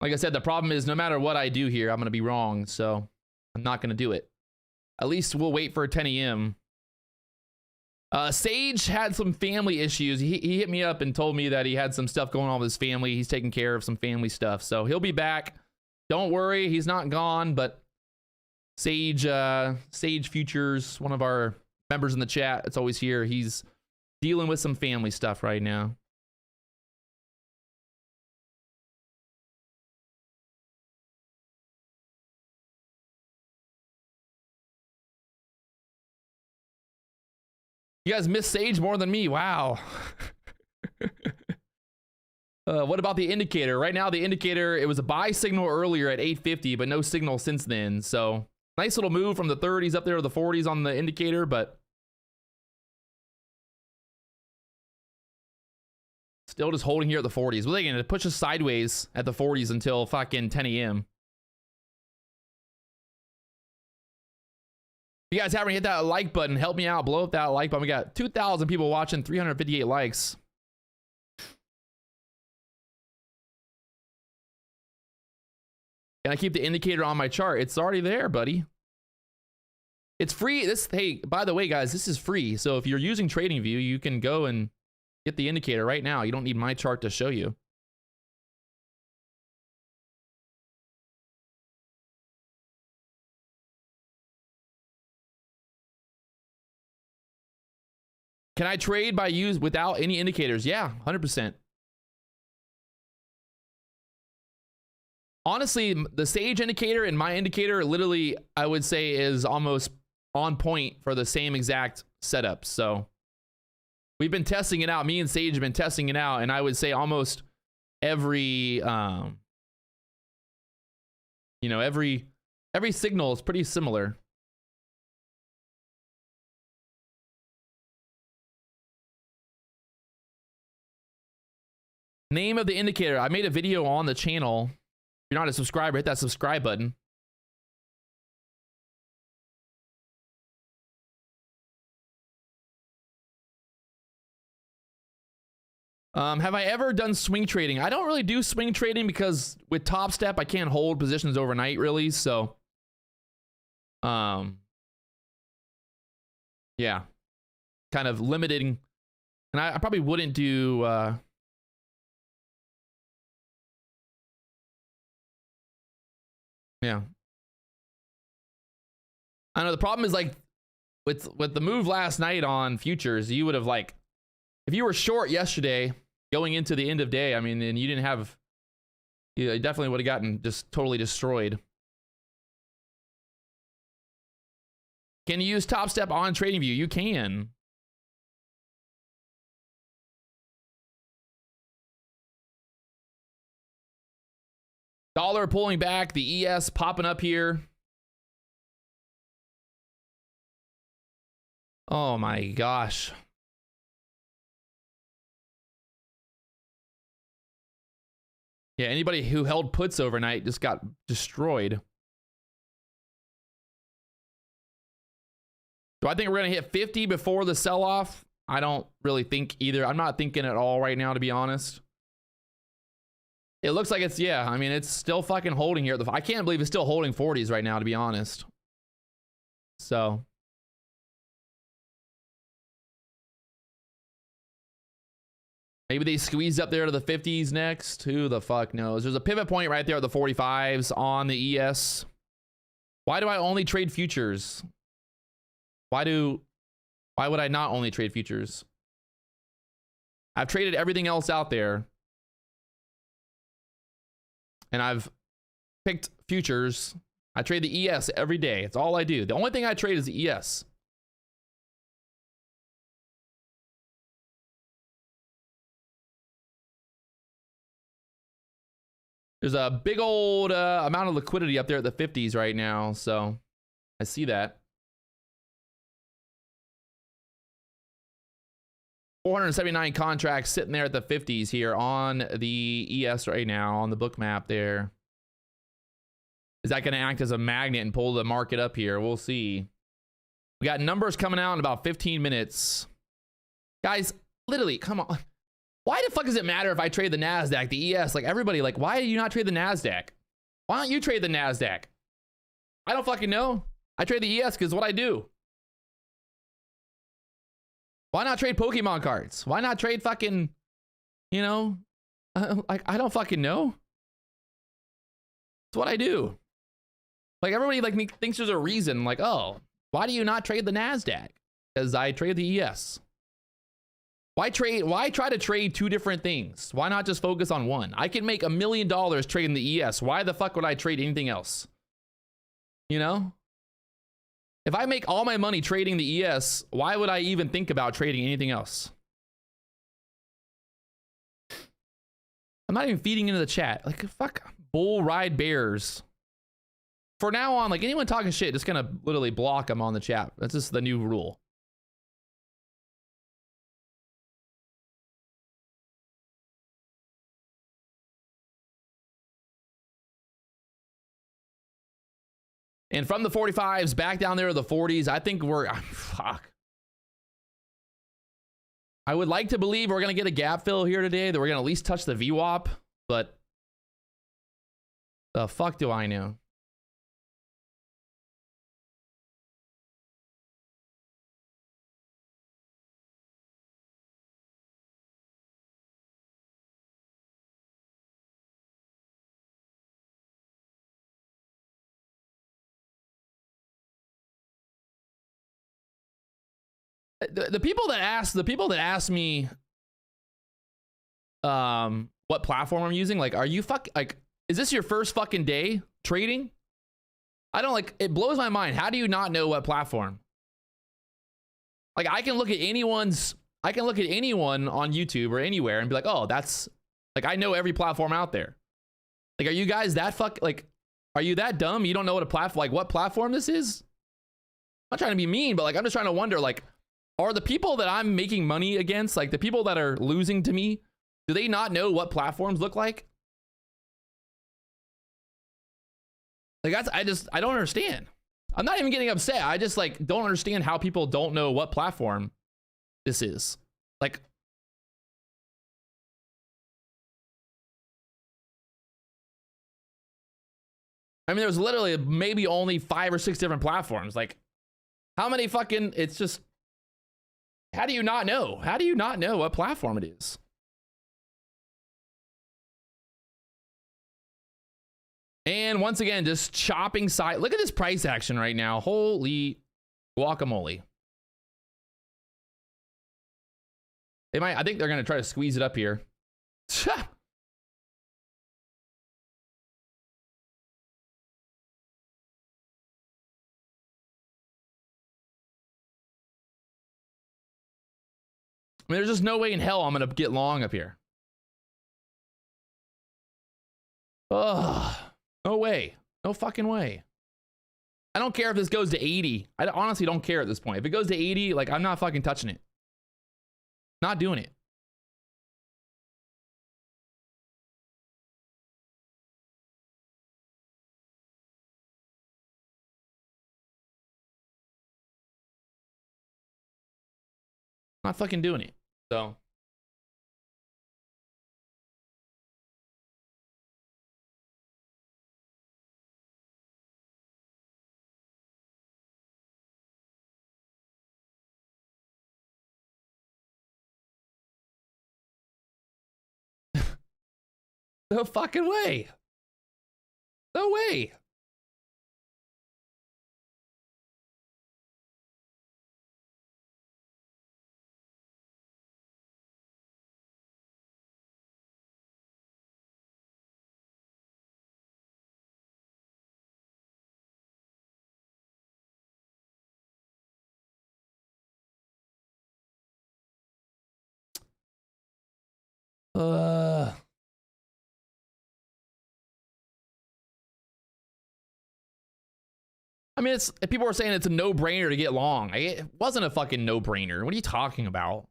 Like I said, the problem is no matter what I do here, I'm going to be wrong, so I'm not going to do it. At least we'll wait for 10 a.m. Sage had some family issues. He hit me up and told me that he had some stuff going on with his family. He's taking care of some family stuff. So he'll be back. Don't worry. He's not gone, but Sage Futures, one of our members in the chat, it's always here. He's dealing with some family stuff right now. You guys miss Sage more than me. Wow. What about the indicator? Right now, the indicator, it was a buy signal earlier at 850, but no signal since then. So nice little move from the 30s up there to the 40s on the indicator, but still just holding here at the 40s. Well, they're going to push us sideways at the 40s until fucking 10 a.m. If you guys haven't hit that like button, help me out. Blow up that like button. We got 2,000 people watching, 358 likes. Can I keep the indicator on my chart? It's already there, buddy. It's free. Hey, by the way, guys, this is free. So if you're using TradingView, you can go and get the indicator right now. You don't need my chart to show you. Can I trade by without any indicators? Yeah, 100%. Honestly, the Sage indicator and my indicator literally, I would say, is almost on point for the same exact setup. So we've been testing it out. Me and Sage have been testing it out, and I would say almost every, you know, every signal is pretty similar. Name of the indicator. I made a video on the channel. If you're not a subscriber, hit that subscribe button. Have I ever done swing trading? I don't really do swing trading because with Topstep, I can't hold positions overnight really. So, yeah, kind of limiting. And I probably wouldn't do, yeah. I know the problem is like with the move last night on futures, you would have like, if you were short yesterday going into the end of day, I mean, and you didn't have, you definitely would have gotten just totally destroyed. Can you use Topstep on TradingView? You can. Dollar pulling back, the ES popping up here. Oh my gosh. Yeah, anybody who held puts overnight just got destroyed. Do I think we're going to hit 50 before the sell-off? I don't really think either. I'm not thinking at all right now, to be honest. It looks like it's, yeah, I mean, it's still fucking holding here. I can't believe it's still holding 40s right now, to be honest. So. Maybe they squeeze up there to the 50s next. Who the fuck knows? There's a pivot point right there at the 45s on the ES. Why do I only trade futures? Why would I not only trade futures? I've traded everything else out there. And I've picked futures. I trade the ES every day. It's all I do. The only thing I trade is the ES. There's a big old amount of liquidity up there at the 50s right now. So I see that. 479 contracts sitting there at the 50s here on the ES right now on the book map there. Is that going to act as a magnet and pull the market up here? We'll see. We got numbers coming out in about 15 minutes. Guys, literally, come on. Why the fuck does it matter if I trade the NASDAQ, the ES? Like, everybody, like, why do you not trade the NASDAQ? Why don't you trade the NASDAQ? I don't fucking know. I trade the ES because what I do. Why not trade Pokemon cards? Why not trade fucking, you know, like, I don't fucking know. It's what I do. Like, everybody like thinks there's a reason. Like, oh, why do you not trade the NASDAQ? Because I trade the ES. Why try to trade two different things? Why not just focus on one? I can make $1 million trading the ES. Why the fuck would I trade anything else? You know? If I make all my money trading the ES, why would I even think about trading anything else? I'm not even feeding into the chat. Like, fuck, bull ride bears. For now on, like, anyone talking shit, just gonna literally block them on the chat. That's just the new rule. And from the 45s back down there to the 40s, I think we're, fuck. I would like to believe we're going to get a gap fill here today, that we're going to at least touch the VWAP, but the fuck do I know? The people that ask me what platform I'm using, like, are you like, is this your first fucking day trading? I don't, like, it blows my mind. How do you not know what platform? Like, I can look at anyone on YouTube or anywhere and be like, oh, that's, like, I know every platform out there. Like, are you guys that like, are you that dumb? You don't know what a platform, like, what platform this is? I'm not trying to be mean, but, like, I'm just trying to wonder, like, are the people that I'm making money against, like the people that are losing to me, do they not know what platforms look like? Like, that's, I don't understand. I'm not even getting upset. I just, like, don't understand how people don't know what platform this is. Like, I mean, there's literally maybe only 5 or 6 different platforms. Like, how many fucking, it's just, how do you not know? How do you not know what platform it is? And once again, just chopping side. Look at this price action right now. Holy guacamole. They might, I think they're going to try to squeeze it up here. I mean, there's just no way in hell I'm going to get long up here. Ugh. No way. No fucking way. I don't care if this goes to 80. I honestly don't care at this point. If it goes to 80, like, I'm not fucking touching it. Not doing it. Not fucking doing it. So. No fucking way. No way. I mean, it's people are saying it's a no-brainer to get long. It wasn't a fucking no-brainer. What are you talking about?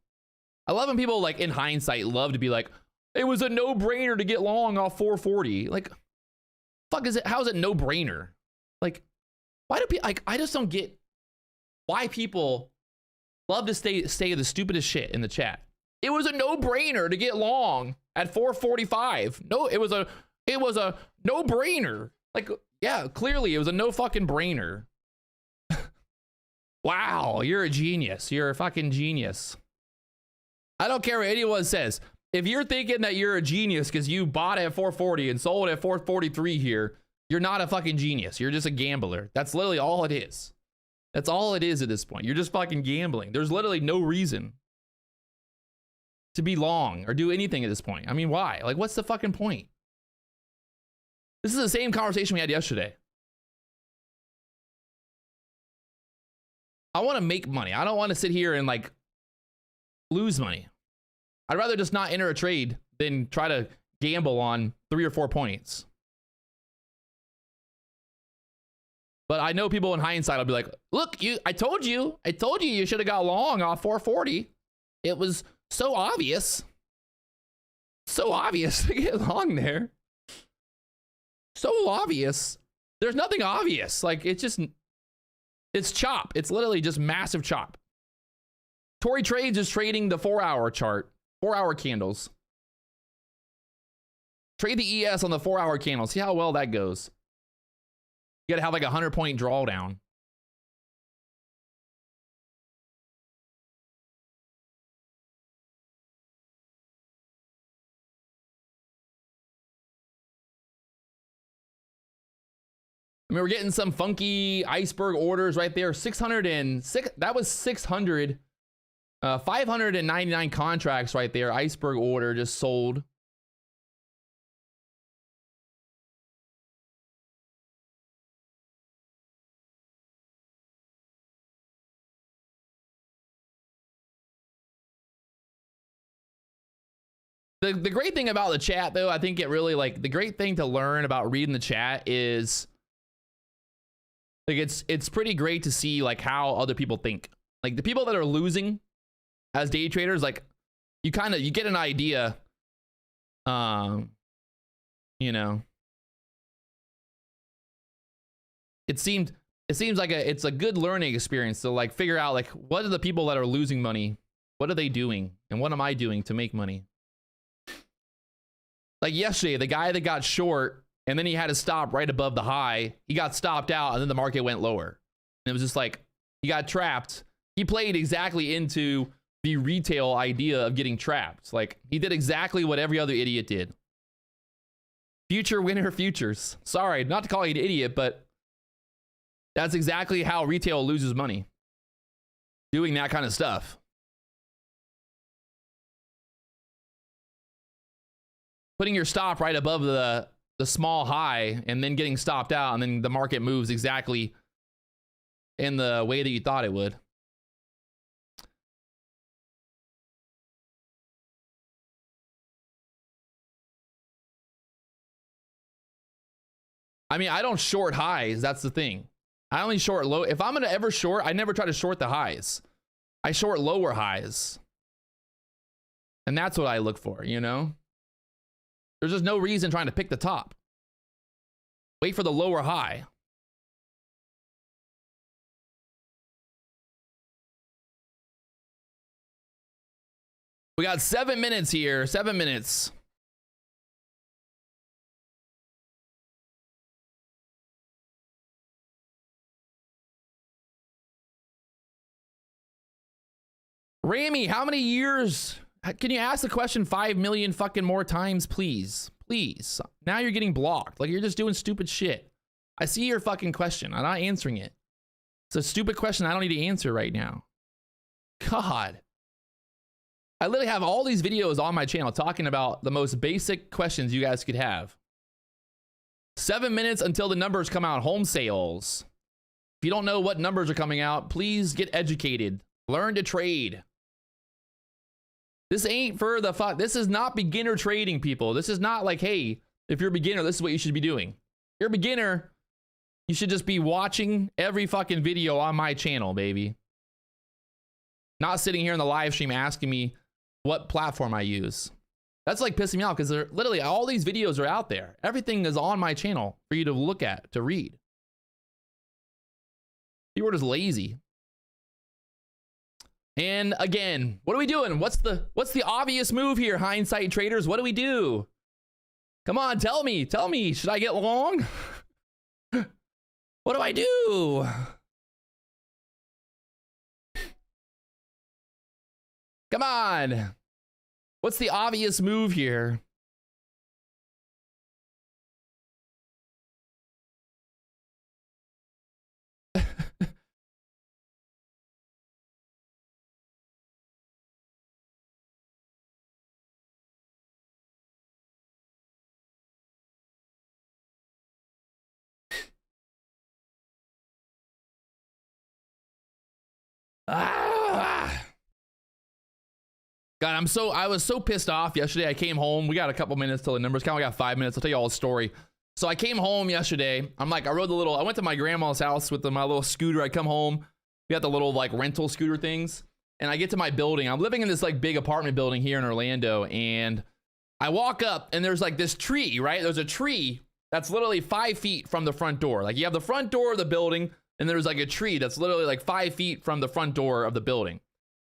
I love when people, like, in hindsight, love to be like, it was a no-brainer to get long off 440. Like, fuck is it? How is it no-brainer? Like, why do people, like, I just don't get why people love to say the stupidest shit in the chat. It was a no-brainer to get long at 445. No, it was a no-brainer. Like, yeah, clearly it was a no fucking brainer. Wow, you're a genius. You're a fucking genius. I don't care what anyone says. If you're thinking that you're a genius because you bought at 440 and sold at 443 here, you're not a fucking genius. You're just a gambler. That's literally all it is. That's all it is at this point. You're just fucking gambling. There's literally no reason to be long or do anything at this point. I mean, why? Like, what's the fucking point? This is the same conversation we had yesterday. I want to make money. I don't want to sit here and like lose money. I'd rather just not enter a trade than try to gamble on 3 or 4 points. But I know people in hindsight will be like, look, I told you you should have got long off 440. It was so obvious. So obvious to get long there. So obvious. There's nothing obvious. Like, it's chop. It's literally just massive chop. Tory Trades is trading the 4-hour chart, 4-hour candles. Trade the ES on the 4-hour candle. See how well that goes. You gotta have like a 100-point drawdown. I mean, we're getting some funky iceberg orders right there. 606. That was 600. 599 contracts right there. Iceberg order just sold. The great thing about the chat, though, I think it really, like, the great thing to learn about reading the chat is, like, it's pretty great to see, like, how other people think. Like, the people that are losing as day traders, like, you get an idea, you know. It seems like it's a good learning experience to, like, figure out, like, what are the people that are losing money? What are they doing? And what am I doing to make money? Like yesterday, the guy that got short and then he had to stop right above the high, he got stopped out and then the market went lower. And it was just like, he got trapped. He played exactly into the retail idea of getting trapped. Like, he did exactly what every other idiot did. Future winner futures. Sorry, not to call you an idiot, but that's exactly how retail loses money. Doing that kind of stuff. Putting your stop right above the small high and then getting stopped out, and then the market moves exactly in the way that you thought it would. I mean, I don't short highs. That's the thing. I only short low. If I'm going to ever short, I never try to short the highs. I short lower highs. And that's what I look for, you know? There's just no reason trying to pick the top. Wait for the lower high. We got 7 minutes here. 7 minutes. Ramy, how many years? Can you ask the question 5 million fucking more times, please? Please. Now you're getting blocked. Like, you're just doing stupid shit. I see your fucking question. I'm not answering it. It's a stupid question I don't need to answer right now. God. I literally have all these videos on my channel talking about the most basic questions you guys could have. 7 minutes until the numbers come out. Home sales. If you don't know what numbers are coming out, please get educated. Learn to trade. This ain't for the fuck. This is not beginner trading, people. This is not like, hey, if you're a beginner, this is what you should be doing. If you're a beginner, you should just be watching every fucking video on my channel, baby. Not sitting here in the live stream asking me what platform I use. That's like pissing me off because they're literally all these videos are out there. Everything is on my channel for you to look at, to read. You were just lazy. And again, what are we doing? What's the obvious move here, hindsight traders? What do we do? Come on, tell me. Tell me. Should I get long? What do I do? Come on. What's the obvious move here? God, I was so pissed off yesterday. I came home. We got a couple minutes till the numbers count. We got 5 minutes. I'll tell you all the story. So I came home yesterday. I went to my grandma's house with my little scooter. I come home. We got the little like rental scooter things. And I get to my building. I'm living in this like big apartment building here in Orlando. And I walk up and there's like this tree, right? There's a tree that's literally 5 feet from the front door. Like you have the front door of the building and there's like a tree that's literally like 5 feet from the front door of the building.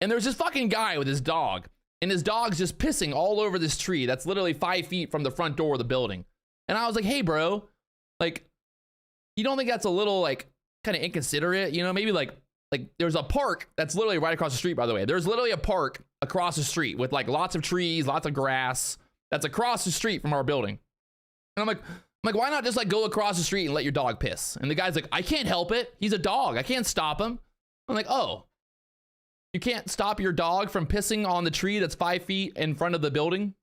And there's this fucking guy with his dog. And his dog's just pissing all over this tree that's literally 5 feet from the front door of the building. And I was like, hey, bro, like, you don't think that's a little, like, kind of inconsiderate? You know, maybe, like there's a park that's literally right across the street, by the way. There's literally a park across the street with, like, lots of trees, lots of grass that's across the street from our building. And I'm like, why not just, like, go across the street and let your dog piss? And the guy's like, I can't help it. He's a dog. I can't stop him. I'm like, oh. You can't stop your dog from pissing on the tree that's 5 feet in front of the building?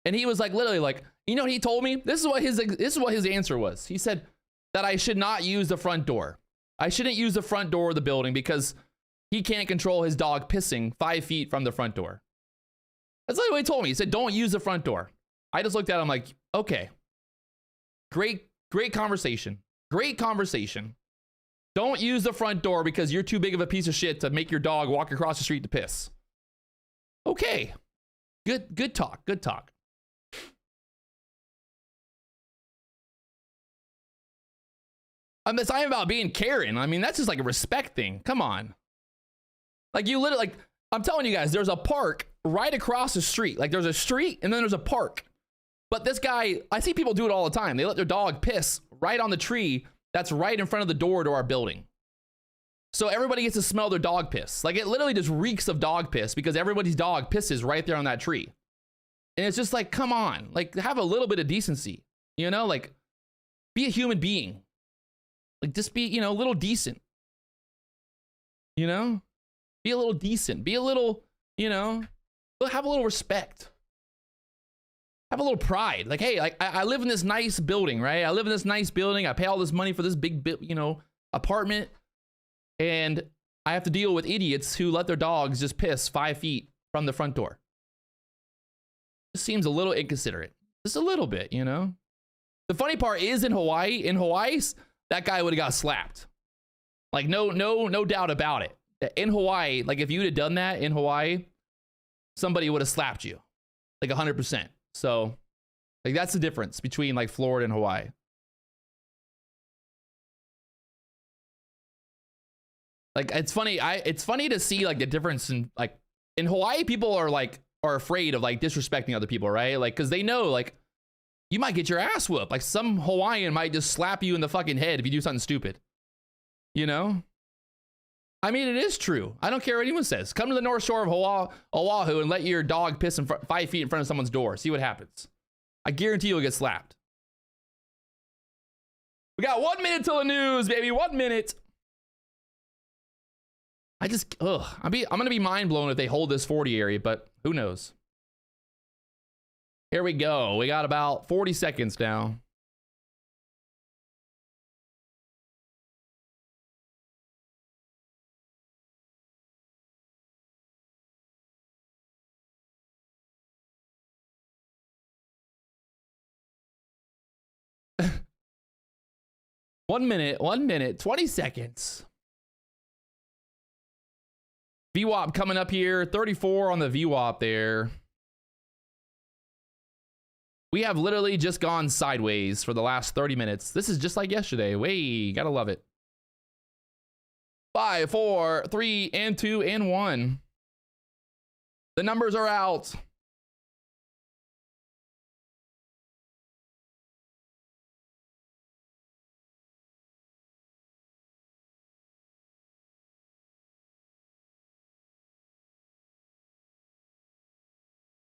And he was like, literally like, you know what he told me? This is what his answer was. He said that I should not use the front door. I shouldn't use the front door of the building because he can't control his dog pissing 5 feet from the front door. That's literally what he told me. He said, don't use the front door. I just looked at him like, okay. Great conversation. Great conversation. Don't use the front door because you're too big of a piece of shit to make your dog walk across the street to piss. Okay. Good talk. Good talk. It's not about being Karen. I mean, that's just like a respect thing. Come on. Like you literally, like, I'm telling you guys, there's a park right across the street. Like there's a street and then there's a park. But this guy, I see people do it all the time. They let their dog piss right on the tree that's right in front of the door to our building. So everybody gets to smell their dog piss. Like it literally just reeks of dog piss because everybody's dog pisses right there on that tree. And it's just like, come on, like have a little bit of decency, you know, like be a human being. Like just be, you know, a little decent, you know, be a little decent, be a little, you know, have a little respect. Have a little pride. Like, hey, like I live in this nice building, right? I live in this nice building. I pay all this money for this big, you know, apartment. And I have to deal with idiots who let their dogs just piss 5 feet from the front door. This seems a little inconsiderate. Just a little bit, you know? The funny part is in Hawaii, that guy would have got slapped. Like, no doubt about it. In Hawaii, like if you'd have done that in Hawaii, somebody would have slapped you. Like 100%. So, like, that's the difference between, like, Florida and Hawaii. Like, it's funny to see, like, the difference in, like, in Hawaii, people are afraid of, like, disrespecting other people, right? Like, because they know, like, you might get your ass whooped. Like, some Hawaiian might just slap you in the fucking head if you do something stupid. You know? I mean, it is true. I don't care what anyone says. Come to the North Shore of Oahu and let your dog piss 5 feet in front of someone's door. See what happens. I guarantee you'll get slapped. We got 1 minute till the news, baby. 1 minute. I'm gonna be mind blown if they hold this 40 area, but who knows? Here we go. We got about 40 seconds now. One minute, 20 seconds. VWAP coming up here, 34 on the VWAP there. We have literally just gone sideways for the last 30 minutes. This is just like yesterday. Way, gotta love it. 5, 4, 3, and 2, and 1. The numbers are out.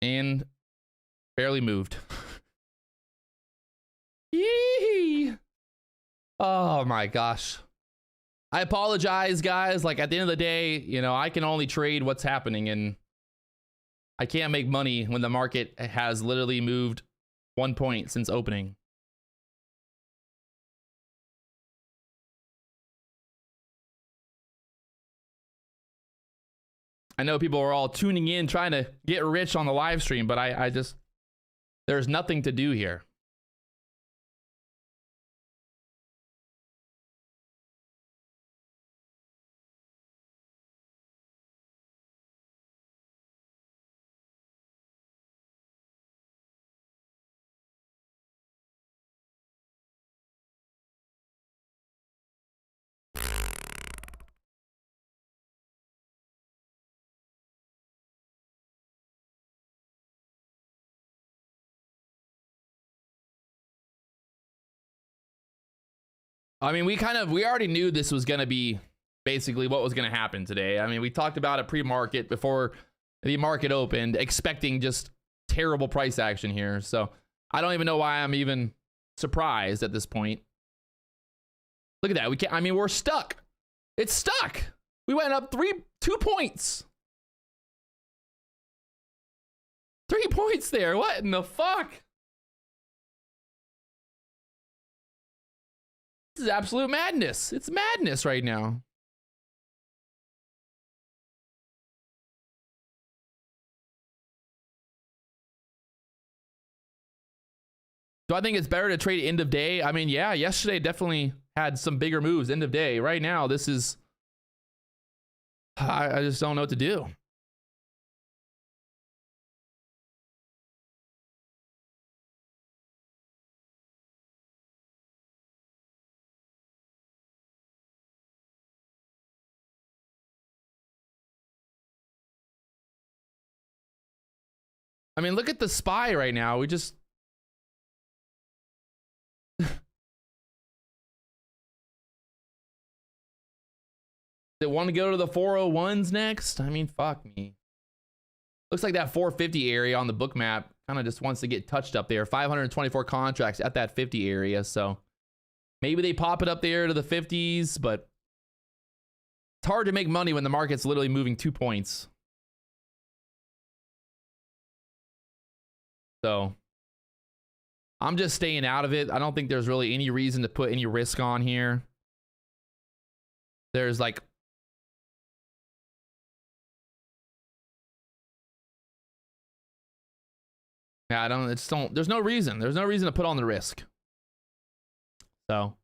And barely moved. Yee! Oh my gosh. I apologize, guys. Like, at the end of the day, you know, I can only trade what's happening, and I can't make money when the market has literally moved 1 point since opening. I know people are all tuning in trying to get rich on the live stream, but I just, there's nothing to do here. I mean, we already knew this was going to be basically what was going to happen today. I mean, we talked about it pre-market before the market opened, expecting just terrible price action here. So I don't even know why I'm even surprised at this point. Look at that. I mean, we're stuck. It's stuck. We went up 2 points. 3 points there. What in the fuck? This is absolute madness. It's madness right now. Do I think it's better to trade end of day? I mean, yeah, yesterday definitely had some bigger moves end of day. Right now, this is, I just don't know what to do. I mean, look at the SPY right now. We just... They want to go to the 401s next? I mean, fuck me. Looks like that 450 area on the book map kind of just wants to get touched up there. 524 contracts at that 50 area, so maybe they pop it up there to the 50s, but it's hard to make money when the market's literally moving 2 points. So I'm just staying out of it. I don't think there's really any reason to put any risk on here. There's like, yeah, there's no reason. There's no reason to put on the risk. So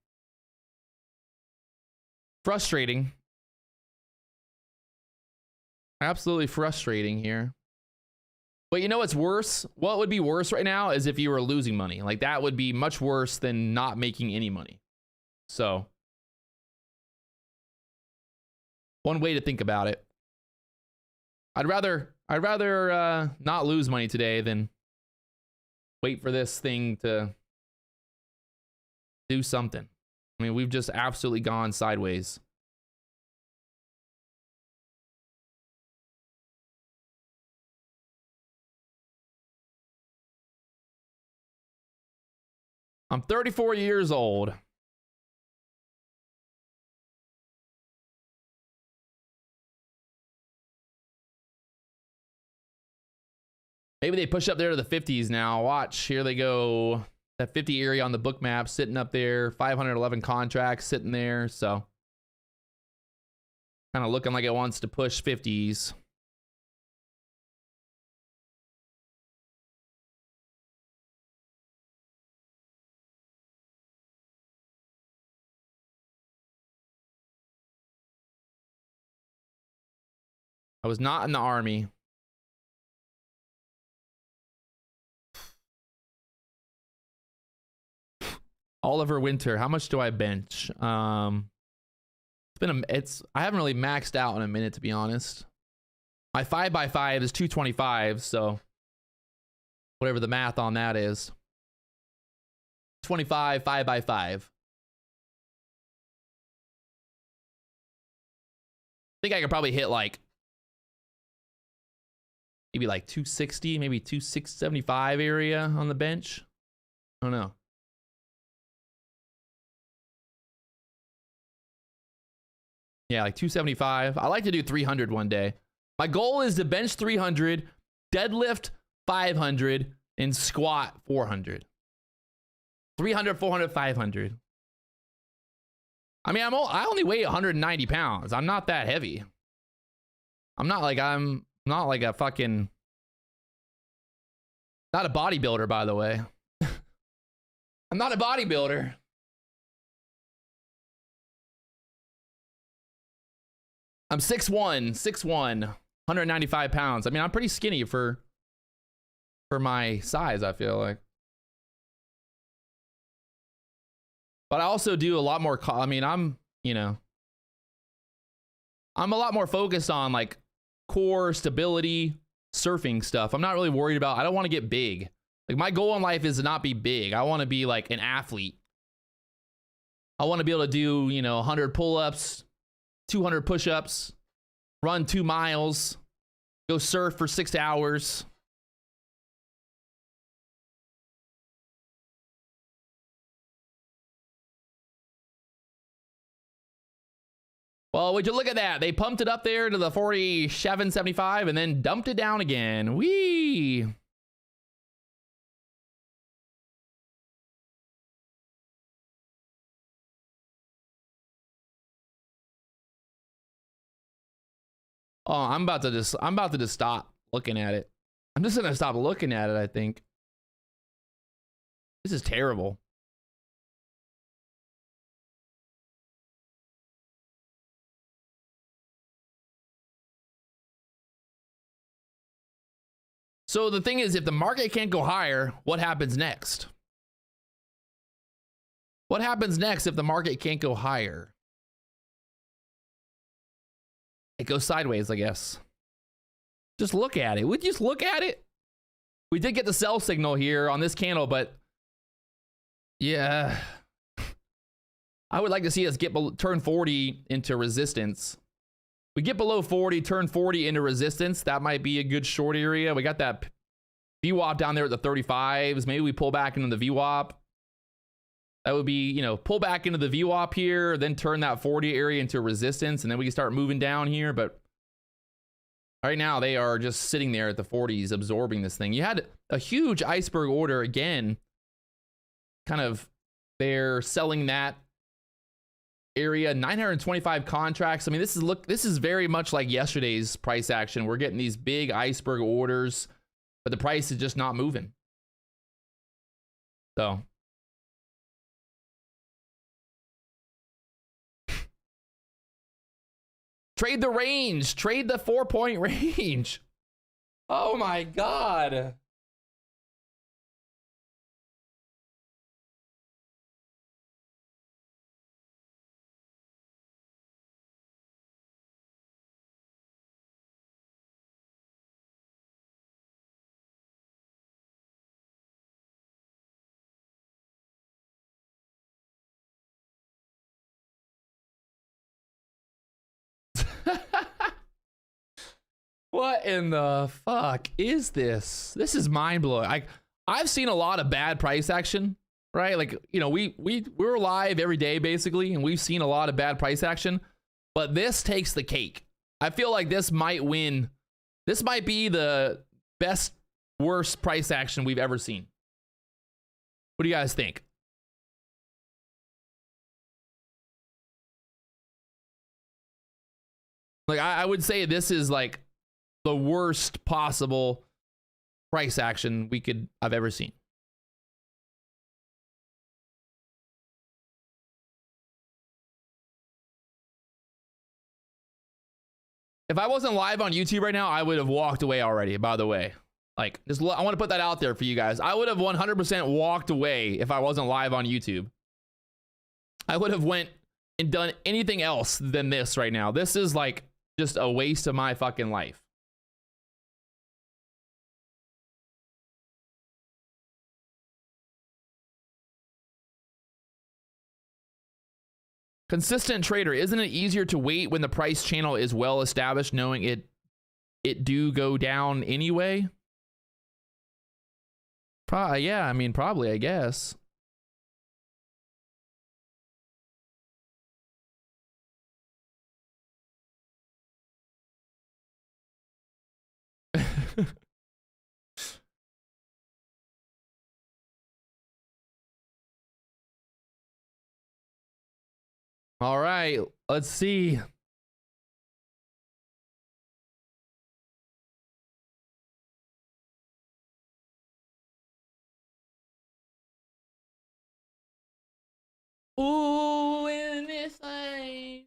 frustrating. Absolutely frustrating here. But you know what's worse? What would be worse right now is if you were losing money. Like, that would be much worse than not making any money. So one way to think about it. I'd rather not lose money today than wait for this thing to do something. I mean, we've just absolutely gone sideways. I'm 34 years old. Maybe they push up there to the 50s now. Watch, here they go. That 50 area on the book map sitting up there. 511 contracts sitting there. So kind of looking like it wants to push 50s. I was not in the army. Oliver Winter, how much do I bench? I haven't really maxed out in a minute, to be honest. My 5x5 is 225, so whatever the math on that is. 25, 5x5. I think I could probably hit like maybe like 260, maybe 275 area on the bench. I don't know. Yeah, like 275. I like to do 300 one day. My goal is to bench 300, deadlift 500, and squat 400. 300, 400, 500. I mean, I only weigh 190 pounds. I'm not that heavy. I'm not like a fucking... Not a bodybuilder, by the way. I'm not a bodybuilder. I'm 6'1", 195 pounds. I mean, I'm pretty skinny for my size, I feel like. But I also do a lot more, I mean, I'm a lot more focused on like core stability, surfing stuff. I'm not really worried about, I don't want to get big. Like my goal in life is to not be big. I want to be like an athlete. I want to be able to do, 100 pull-ups, 200 push-ups, run 2 miles, go surf for 6 hours. Well, would you look at that? They pumped it up there to the 47.75 and then dumped it down again. Whee! Oh, I'm about to just stop looking at it. I'm just gonna stop looking at it, I think. This is terrible. So the thing is, if the market can't go higher, what happens next? What happens next if the market can't go higher? It goes sideways, I guess. Just look at it. Would you just look at it? We did get the sell signal here on this candle, but yeah. I would like to see us turn 40 into resistance. We get below 40, turn 40 into resistance. That might be a good short area. We got that VWAP down there at the 35s. Maybe we pull back into the VWAP. That would be, pull back into the VWAP here, then turn that 40 area into resistance, and then we can start moving down here. But right now, they are just sitting there at the 40s, absorbing this thing. You had a huge iceberg order again. Kind of, they're selling that area, 925 contracts. I mean, this is very much like yesterday's price action. We're getting these big iceberg orders, but the price is just not moving. So trade the range, trade the 4-point range. Oh my God. What in the fuck is this? This is mind-blowing. I've seen a lot of bad price action right? Like, you know, we're live every day basically, and we've seen a lot of bad price action, but this takes the cake. I feel like this might win. This might be the best, worst price action we've ever seen. What do you guys think? Like, I would say this is like the worst possible price action I've ever seen. If I wasn't live on YouTube right now, I would have walked away already, by the way. Like, I want to put that out there for you guys. I would have 100% walked away if I wasn't live on YouTube. I would have went and done anything else than this right now. This is like just a waste of my fucking life. Consistent trader, isn't it easier to wait when the price channel is well established, knowing it do go down anyway? Yeah, I mean, probably, I guess. All right, let's see. Ooh, in this life.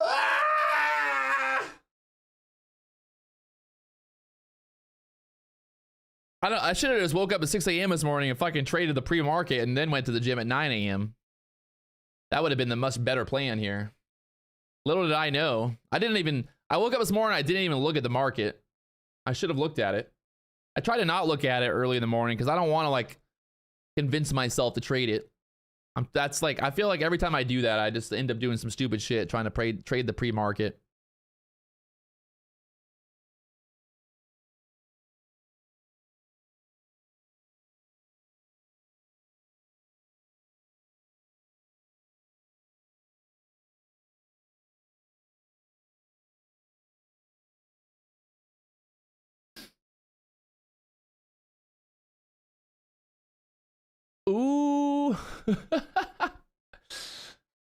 Ah! I should have just woke up at 6 a.m. this morning and fucking traded the pre-market and then went to the gym at 9 a.m. That would have been the much better plan here. Little did I know. I woke up this morning, I didn't even look at the market. I should have looked at it. I try to not look at it early in the morning because I don't want to like convince myself to trade it. That's like, I feel like every time I do that, I just end up doing some stupid shit trying to trade the pre-market. Ooh.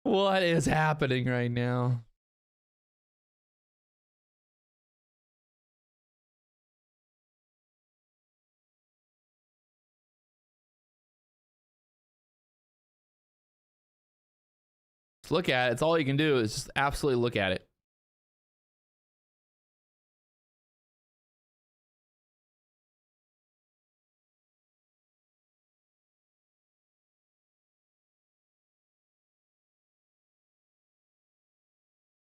What is happening right now? Just look at it. It's all you can do is just absolutely look at it.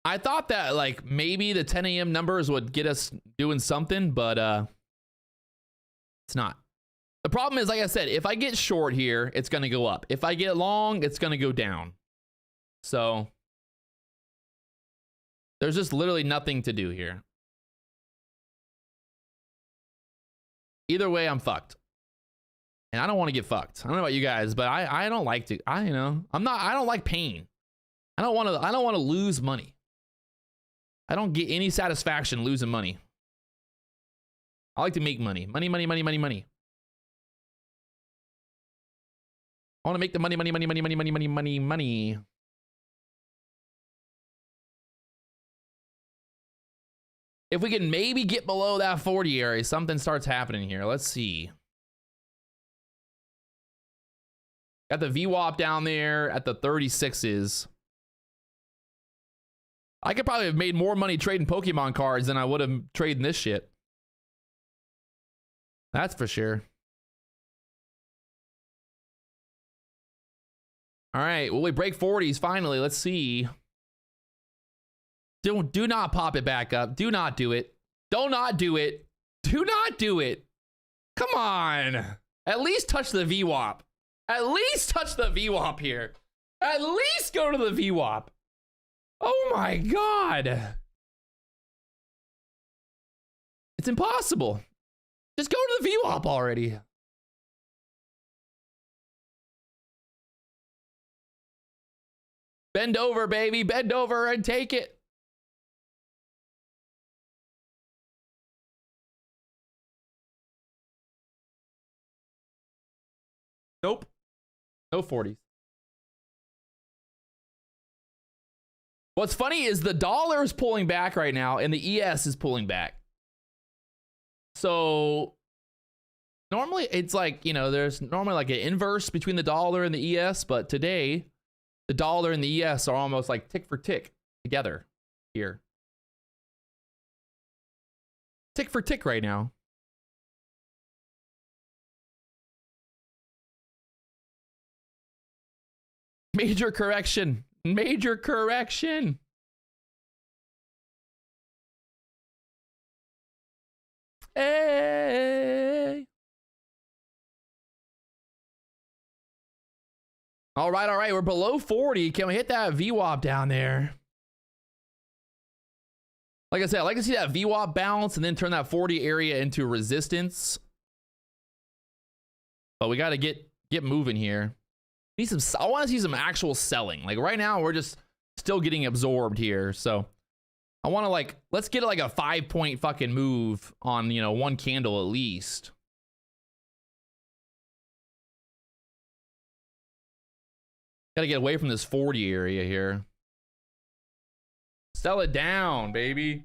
I thought that like maybe the 10 a.m. numbers would get us doing something, but it's not. The problem is, like I said, if I get short here, it's going to go up. If I get long, it's going to go down. So there's just literally nothing to do here. Either way, I'm fucked. And I don't want to get fucked. I don't know about you guys, but I don't like to, I don't like pain. I don't want to lose money. I don't get any satisfaction losing money. I like to make money. Money, money, money, money, money. I want to make the money, money, money, money, money, money, money, money, money. If we can maybe get below that 40 area, something starts happening here. Let's see. Got the VWAP down there at the 36s. I could probably have made more money trading Pokemon cards than I would have trading this shit. That's for sure. All right, will we break 40s finally? Let's see. Do not pop it back up. Do not do it. Do not do it. Do not do it. Come on. At least touch the VWAP. At least touch the VWAP here. At least go to the VWAP. Oh my God. It's impossible. Just go to the VWAP already. Bend over, baby. Bend over and take it. Nope. No 40s. What's funny is the dollar is pulling back right now and the ES is pulling back. So normally it's like, you know, there's normally like an inverse between the dollar and the ES, but today the dollar and the ES are almost like tick for tick together here. Tick for tick right now. Major correction. Major correction. Hey. All right, all right. We're below 40. Can we hit that VWAP down there? Like I said, I like to see that VWAP bounce and then turn that 40 area into resistance. But we got to get moving here. Need some. I want to see some actual selling. Like right now, we're just still getting absorbed here. So I want to like, let's get like a 5-point fucking move on, you know, one candle at least. Got to get away from this 40 area here. Sell it down, baby.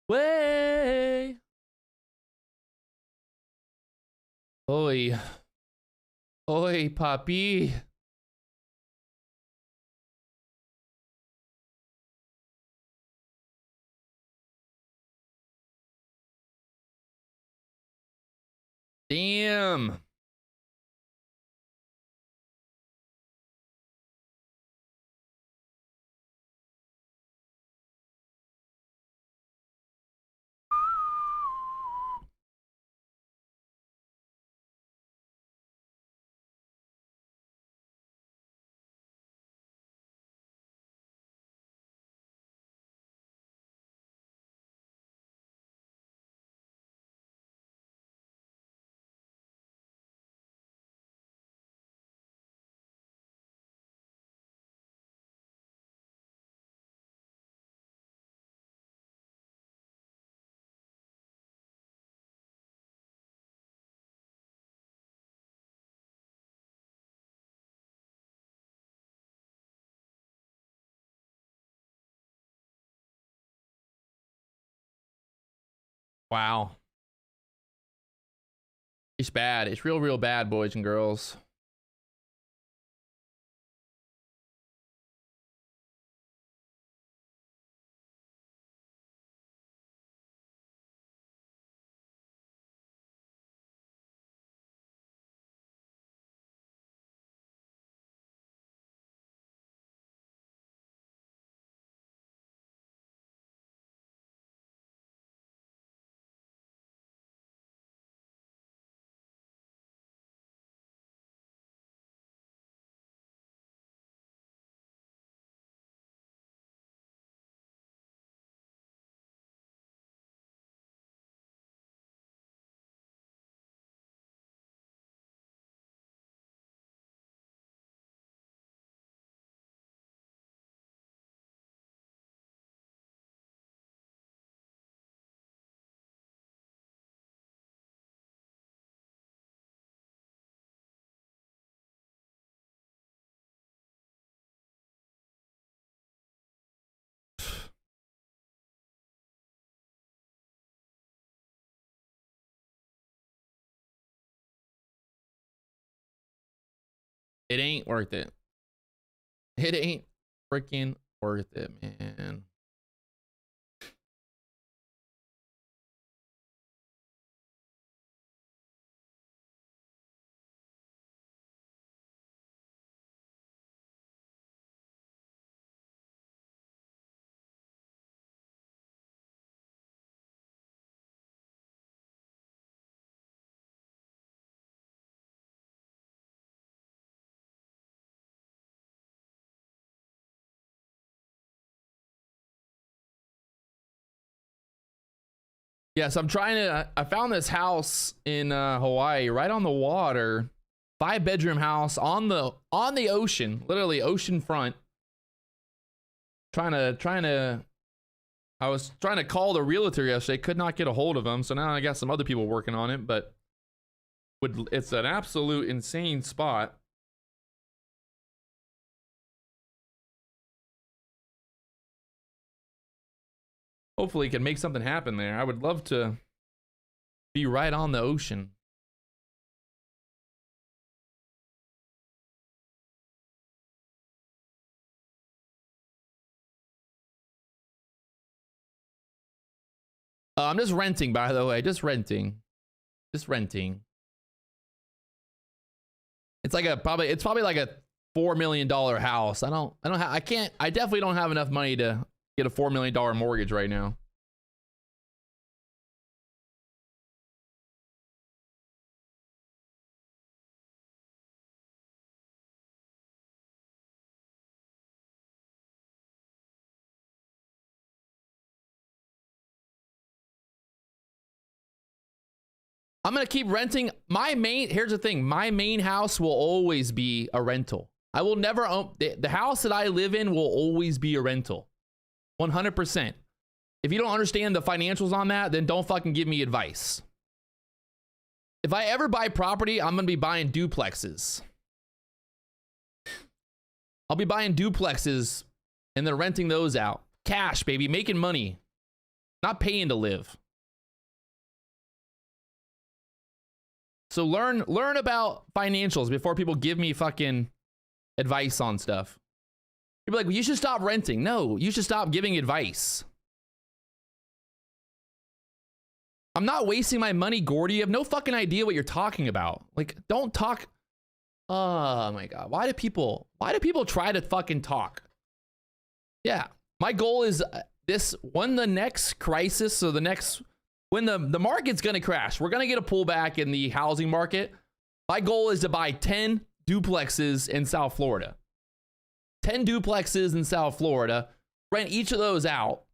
Way. Oi. Oi, papi. Damn. Wow. It's bad. It's real, real bad, boys and girls. It ain't worth it. It ain't freaking worth it, man. Yes, I'm trying to. I found this house in Hawaii, right on the water, 5-bedroom house on the ocean, literally ocean front. Trying to. I was trying to call the realtor yesterday, could not get a hold of him, so now I got some other people working on it, but it's an absolute insane spot. Hopefully, can make something happen there. I would love to be right on the ocean. I'm just renting, by the way. Just renting. Just renting. It's like it's probably like a $4 million house. I definitely don't have enough money to get a $4 million mortgage right now. I'm going to keep renting. Here's the thing. My main house will always be a rental. I will never own, the house that I live in will always be a rental. 100%. If you don't understand the financials on that, then don't fucking give me advice. If I ever buy property, I'm going to be buying duplexes. I'll be buying duplexes and then renting those out. Cash, baby, making money. Not paying to live. So learn about financials before people give me fucking advice on stuff. You're like, well, you should stop renting. No, you should stop giving advice. I'm not wasting my money, Gordy. You have no fucking idea what you're talking about. Like, don't talk. Oh my God. Why do people try to fucking talk? Yeah. My goal is when the next crisis, or when the market's going to crash, we're going to get a pullback in the housing market. My goal is to buy 10 duplexes in South Florida. 10 duplexes in South Florida, rent each of those out.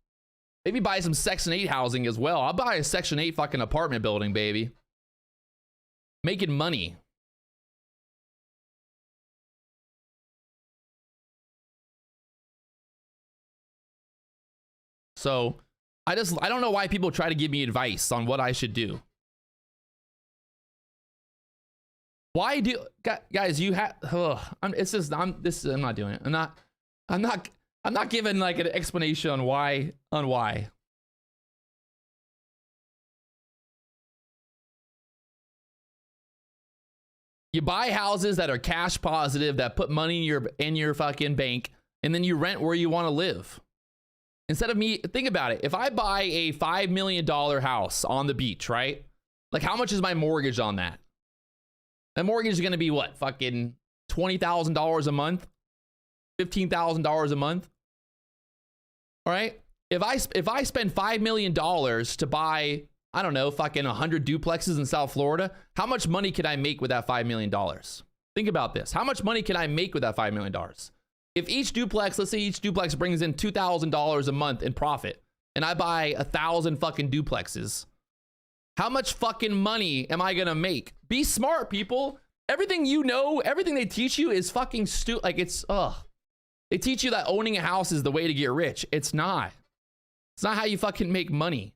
Maybe buy some Section 8 housing as well. I'll buy a Section 8 fucking apartment building, baby. Making money. So I don't know why people try to give me advice on what I should do. Why do guys, you have I'm not doing it. I'm not giving like an explanation on why. You buy houses that are cash positive, that put money in your fucking bank, and then you rent where you want to live. Instead of think about it. If I buy a $5 million house on the beach, right? Like, how much is my mortgage on that? That mortgage is going to be what? Fucking $20,000 a month? $15,000 a month? All right. If I spend $5 million to buy, I don't know, fucking 100 duplexes in South Florida, how much money could I make with that $5 million? Think about this. How much money can I make with that $5 million? If each duplex, let's say each duplex brings in $2,000 a month in profit, and I buy 1,000 fucking duplexes, how much fucking money am I gonna make? Be smart, people. Everything you know, everything they teach you is fucking stupid. Like, it's, they teach you that owning a house is the way to get rich. It's not. It's not how you fucking make money.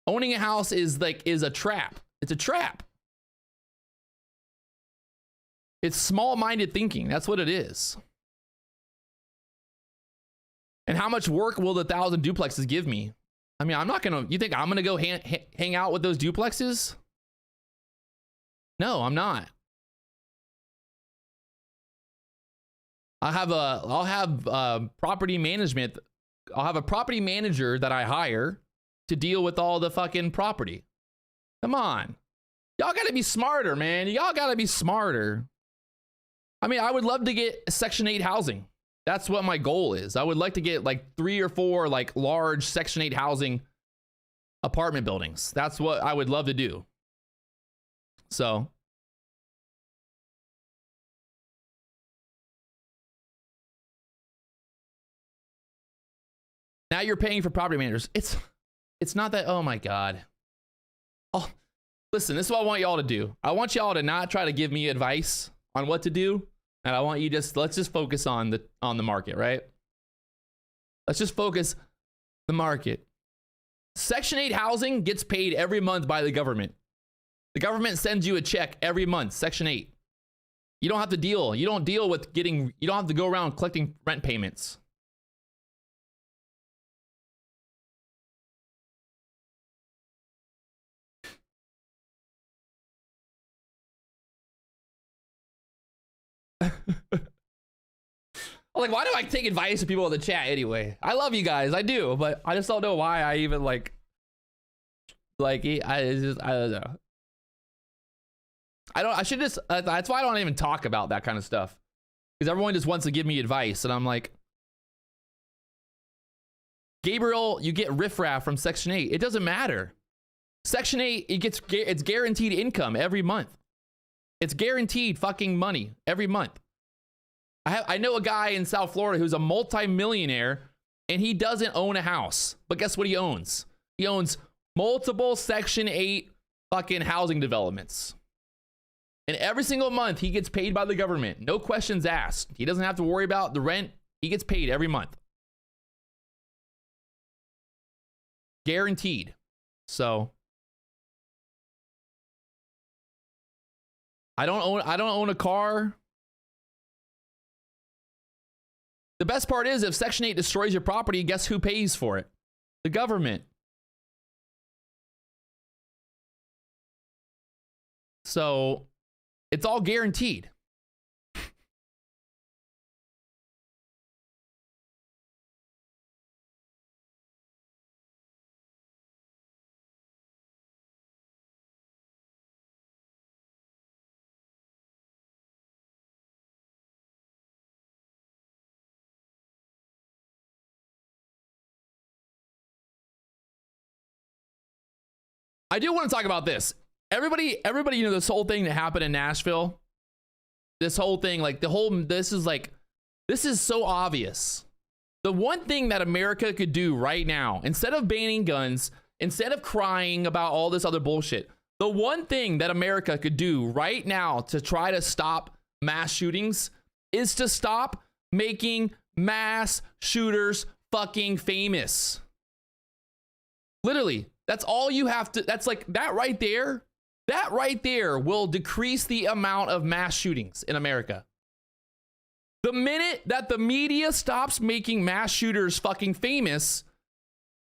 Owning a house is a trap. It's a trap. It's small-minded thinking. That's what it is. And how much work will the 1,000 duplexes give me? I mean, you think I'm gonna go hang out with those duplexes? No, I'm not. I'll have property management. I'll have a property manager that I hire to deal with all the fucking property. Come on. Y'all gotta be smarter, man. Y'all gotta be smarter. I mean, I would love to get Section 8 housing. That's what my goal is. I would like to get like 3 or 4 like large Section 8 housing apartment buildings. That's what I would love to do. So now you're paying for property managers. It's not that, oh my God. Oh, listen, this is what I want y'all to do. I want y'all to not try to give me advice on what to do. And I want you let's just focus on the market, right? Let's just focus the market. Section 8 housing gets paid every month by the government. The government sends you a check every month, Section 8. You don't have to deal. You don't deal with you don't have to go around collecting rent payments. Like, why do I take advice from people in the chat anyway? I love you guys, I do, but I just don't know why I even like I don't know. I should just, that's why I don't even talk about that kind of stuff. Because everyone just wants to give me advice, and I'm like, Gabriel, you get riffraff from Section 8. It doesn't matter. Section 8, it's guaranteed income every month. It's guaranteed fucking money every month. I know a guy in South Florida who's a multi-millionaire, and he doesn't own a house. But guess what he owns? He owns multiple Section 8 fucking housing developments. And every single month, he gets paid by the government. No questions asked. He doesn't have to worry about the rent. He gets paid every month. Guaranteed. So I don't own a car. The best part is, if Section 8 destroys your property, guess who pays for it? The government. So it's all guaranteed. I do want to talk about this. Everybody, you know, this whole thing that happened in Nashville, this whole thing, like this is so obvious. The one thing that America could do right now, instead of banning guns, instead of crying about all this other bullshit, the one thing that America could do right now to try to stop mass shootings is to stop making mass shooters fucking famous. Literally. That's all you have to, that's like, that right there will decrease the amount of mass shootings in America. The minute that the media stops making mass shooters fucking famous,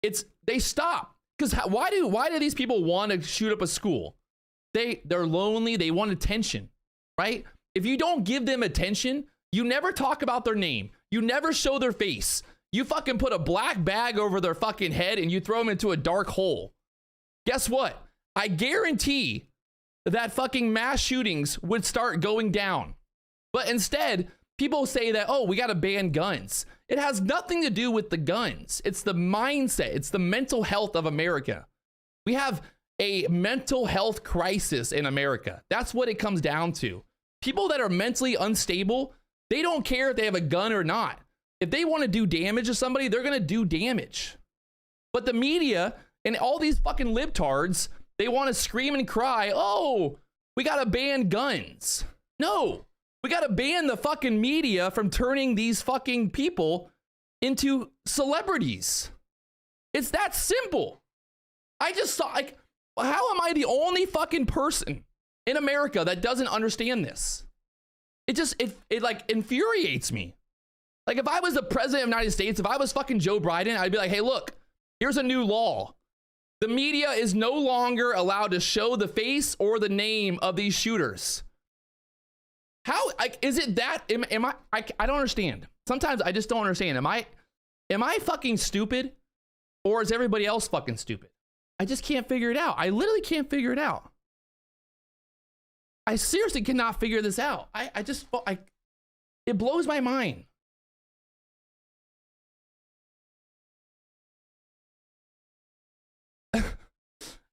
they stop. Because why do these people want to shoot up a school? They're lonely, they want attention, right? If you don't give them attention, you never talk about their name, you never show their face. You fucking put a black bag over their fucking head and you throw them into a dark hole. Guess what? I guarantee that fucking mass shootings would start going down. But instead, people say that, oh, we got to ban guns. It has nothing to do with the guns. It's the mindset. It's the mental health of America. We have a mental health crisis in America. That's what it comes down to. People that are mentally unstable, they don't care if they have a gun or not. If they want to do damage to somebody, they're going to do damage. But the media and all these fucking libtards, they want to scream and cry, oh, we got to ban guns. No, we got to ban the fucking media from turning these fucking people into celebrities. It's that simple. I just saw, like, how am I the only fucking person in America that doesn't understand this? It like infuriates me. Like, if I was the president of the United States, if I was fucking Joe Biden, I'd be like, hey, look, here's a new law. The media is no longer allowed to show the face or the name of these shooters. How, like, is it that, I don't understand. Sometimes I just don't understand. Am I fucking stupid, or is everybody else fucking stupid? I just can't figure it out. I literally can't figure it out. I seriously cannot figure this out. It blows my mind.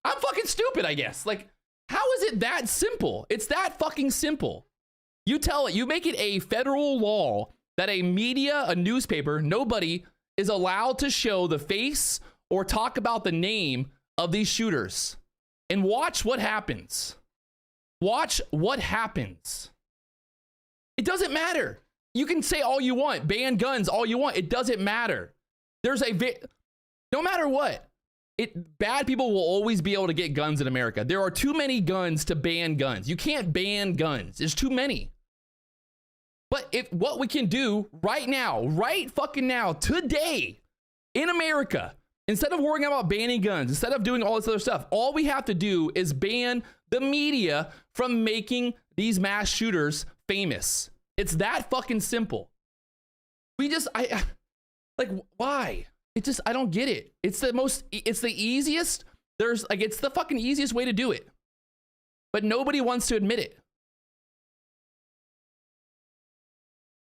I'm fucking stupid, I guess. Like, how is it that simple? It's that fucking simple. You make it a federal law that a newspaper, nobody is allowed to show the face or talk about the name of these shooters. And watch what happens. Watch what happens. It doesn't matter. You can say all you want, ban guns all you want. It doesn't matter. There's no matter what, bad people will always be able to get guns in America. There are too many guns to ban guns. You can't ban guns. There's too many. But what we can do right now, right fucking now, today, in America, instead of worrying about banning guns, instead of doing all this other stuff, all we have to do is ban the media from making these mass shooters famous. It's that fucking simple. Like, why? I don't get it. It's the easiest. It's the fucking easiest way to do it. But nobody wants to admit it.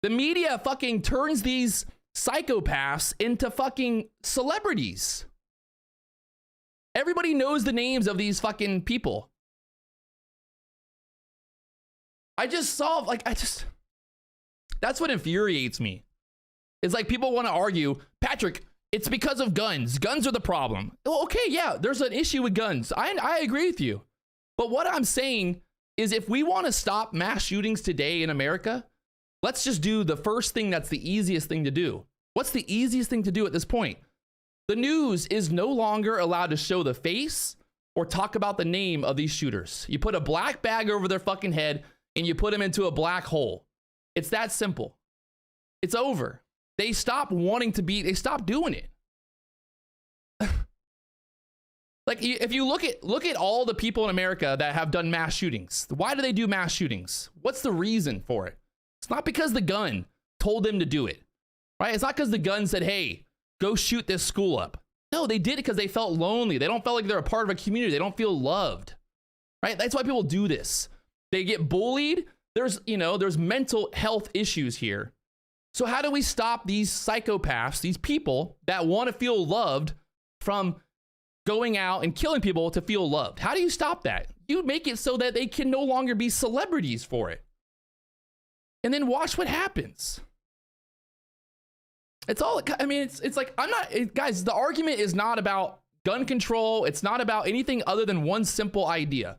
The media fucking turns these psychopaths into fucking celebrities. Everybody knows the names of these fucking people. That's what infuriates me. It's like people want to argue, Patrick, it's because of guns. Guns are the problem. Well, okay, yeah, there's an issue with guns. I agree with you. But what I'm saying is if we want to stop mass shootings today in America, let's just do the first thing that's the easiest thing to do. What's the easiest thing to do at this point? The news is no longer allowed to show the face or talk about the name of these shooters. You put a black bag over their fucking head and you put them into a black hole. It's that simple. It's over. They stop they stop doing it. Like if you look at all the people in America that have done mass shootings, why do they do mass shootings? What's the reason for it? It's not because the gun told them to do it, right? It's not because the gun said, hey, go shoot this school up. No, they did it because they felt lonely. They don't feel like they're a part of a community. They don't feel loved, right? That's why people do this. They get bullied. There's mental health issues here. So how do we stop these psychopaths, these people that want to feel loved from going out and killing people to feel loved? How do you stop that? You make it so that they can no longer be celebrities for it. And then watch what happens. It's all, I mean, it's like, guys, the argument is not about gun control. It's not about anything other than one simple idea.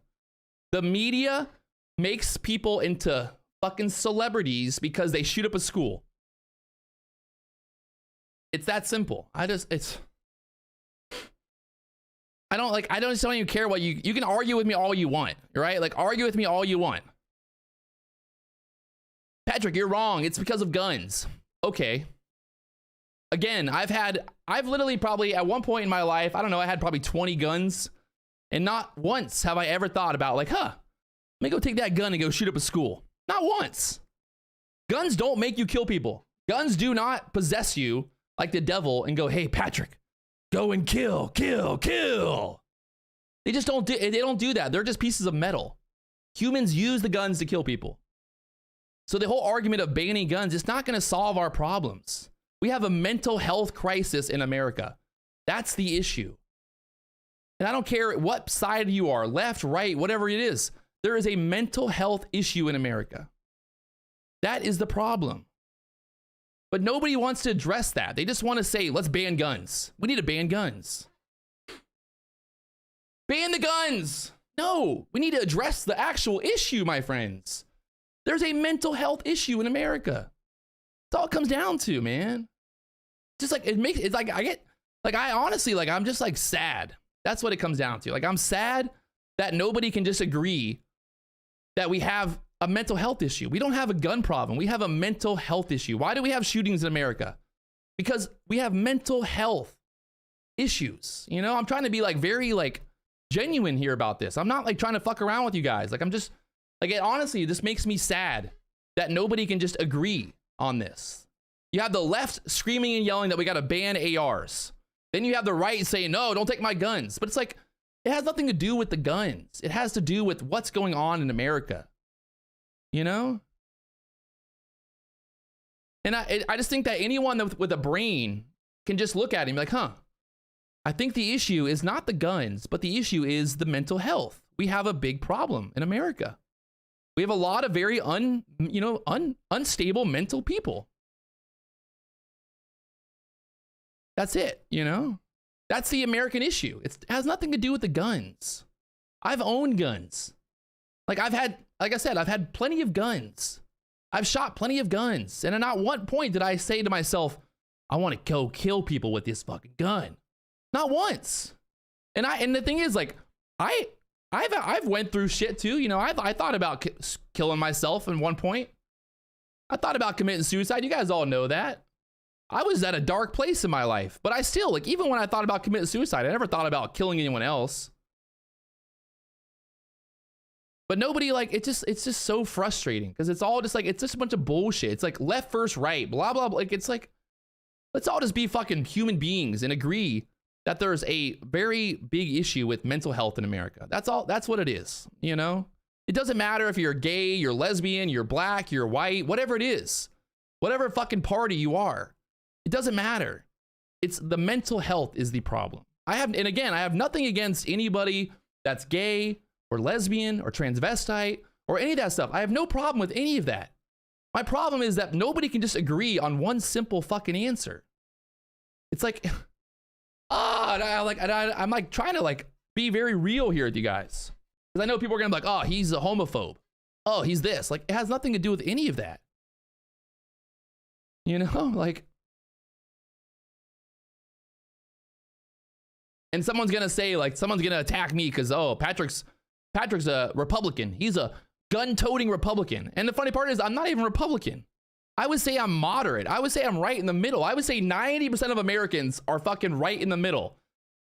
The media makes people into fucking celebrities because they shoot up a school. It's that simple. I don't even care what you can argue with me all you want, right? Like argue with me all you want. Patrick, you're wrong. It's because of guns. Okay. Again, I've literally probably at one point in my life, I don't know, I had probably 20 guns and not once have I ever thought about like, let me go take that gun and go shoot up a school. Not once. Guns don't make you kill people. Guns do not possess you like the devil and go, hey, Patrick, go and kill. They just don't do that. They're just pieces of metal. Humans use the guns to kill people. So the whole argument of banning guns, it's not going to solve our problems. We have a mental health crisis in America. That's the issue. And I don't care what side you are, left, right, whatever it is. There is a mental health issue in America. That is the problem. But nobody wants to address that. They just want to say, let's ban guns. We need to ban guns. Ban the guns. No, we need to address the actual issue, my friends. There's a mental health issue in America. That's all it comes down to, man. Just like I honestly, like, I'm just like sad. That's what it comes down to. Like, I'm sad that nobody can just agree that we have a mental health issue. We don't have a gun problem. We have a mental health issue. Why do we have shootings in America? Because we have mental health issues. You know, I'm trying to be like very like genuine here about this. I'm not like trying to fuck around with you guys. Like, I'm just like, it honestly, this makes me sad that nobody can just agree on this. You have the left screaming and yelling that we got to ban ARs. Then you have the right saying, no, don't take my guns. But it's like, it has nothing to do with the guns. It has to do with what's going on in America. You know? And I just think that anyone with a brain can just look at it and be like, I think the issue is not the guns, but the issue is the mental health. We have a big problem in America. We have a lot of very unstable mental people. That's it, you know? That's the American issue. It has nothing to do with the guns. I've owned guns. Like I said, I've had plenty of guns. I've shot plenty of guns. And at not one point did I say to myself, I want to go kill people with this fucking gun. Not once. And the thing is, like, I've went through shit too. You know, I thought about killing myself at one point. I thought about committing suicide. You guys all know that. I was at a dark place in my life, but I still, like, even when I thought about committing suicide, I never thought about killing anyone else. But nobody, like, it's just so frustrating because it's all just like, it's just a bunch of bullshit. It's like left versus right, blah, blah, blah. Like, it's like, let's all just be fucking human beings and agree that there's a very big issue with mental health in America. That's all, that's what it is, you know? It doesn't matter if you're gay, you're lesbian, you're black, you're white, whatever it is, whatever fucking party you are, it doesn't matter. It's the mental health is the problem. I have nothing against anybody that's gay or lesbian or transvestite or any of that stuff. I have no problem with any of that. My problem is that nobody can just agree on one simple fucking answer. It's like, I'm like trying to like be very real here with you guys. Because I know people are gonna be like, oh, he's a homophobe. Oh, he's this. Like, it has nothing to do with any of that. You know, like, and someone's gonna say, like, someone's gonna attack me because, oh, Patrick's a Republican. He's a gun-toting Republican. And the funny part is, I'm not even Republican. I would say I'm moderate. I would say I'm right in the middle. I would say 90% of Americans are fucking right in the middle.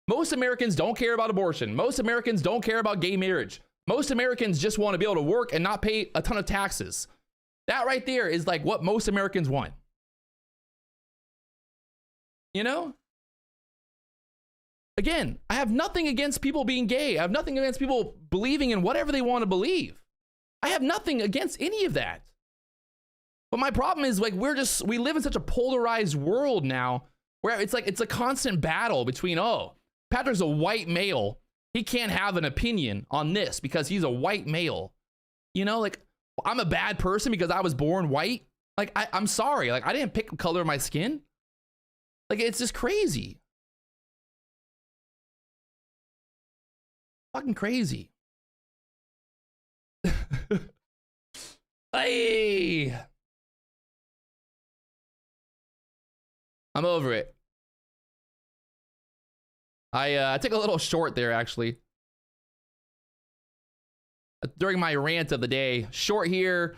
Most Americans don't care about abortion. Most Americans don't care about gay marriage. Most Americans just want to be able to work and not pay a ton of taxes. That right there is like what most Americans want. You know? Again, I have nothing against people being gay. I have nothing against people believing in whatever they want to believe. I have nothing against any of that. But my problem is, like, we live in such a polarized world now where it's like, it's a constant battle between, oh, Patrick's a white male. He can't have an opinion on this because he's a white male. You know, like, I'm a bad person because I was born white. Like, I'm sorry. Like, I didn't pick the color of my skin. Like, it's just crazy. Fucking crazy. Hey, I'm over it. I took a little short there, actually, during my rant of the day. Short here,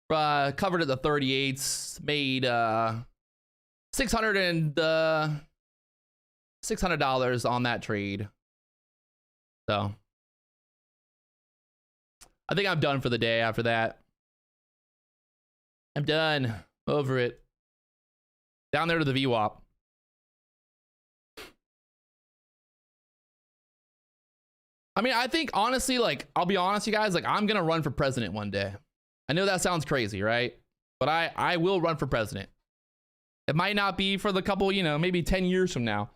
covered at the 38s, made $600 on that trade. So I think I'm done for the day after that. I'm done. Over it. Down there to the VWAP. I mean, I think honestly, like, I'll be honest, you guys, like, I'm gonna run for president one day. I know that sounds crazy, right? But I will run for president. It might not be for the couple, you know, maybe 10 years from now.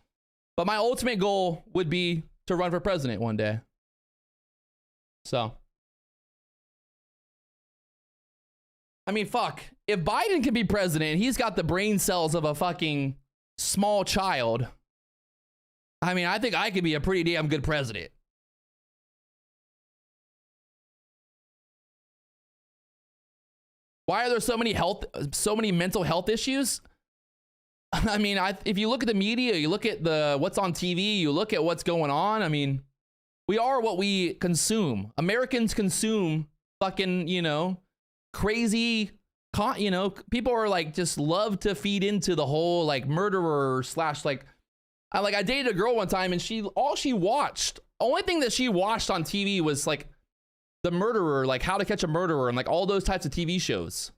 But my ultimate goal would be to run for president one day. So, I mean, fuck. If Biden can be president, he's got the brain cells of a fucking small child. I mean, I think I could be a pretty damn good president. Why are there so many mental health issues? I mean, if you look at the media, you look at what's on TV, you look at what's going on. I mean, we are what we consume. Americans consume fucking, you know, crazy, you know, people are like, just love to feed into the whole like murderer slash like, I dated a girl one time and only thing that she watched on TV was like the murderer, like How to Catch a Murderer and like all those types of TV shows.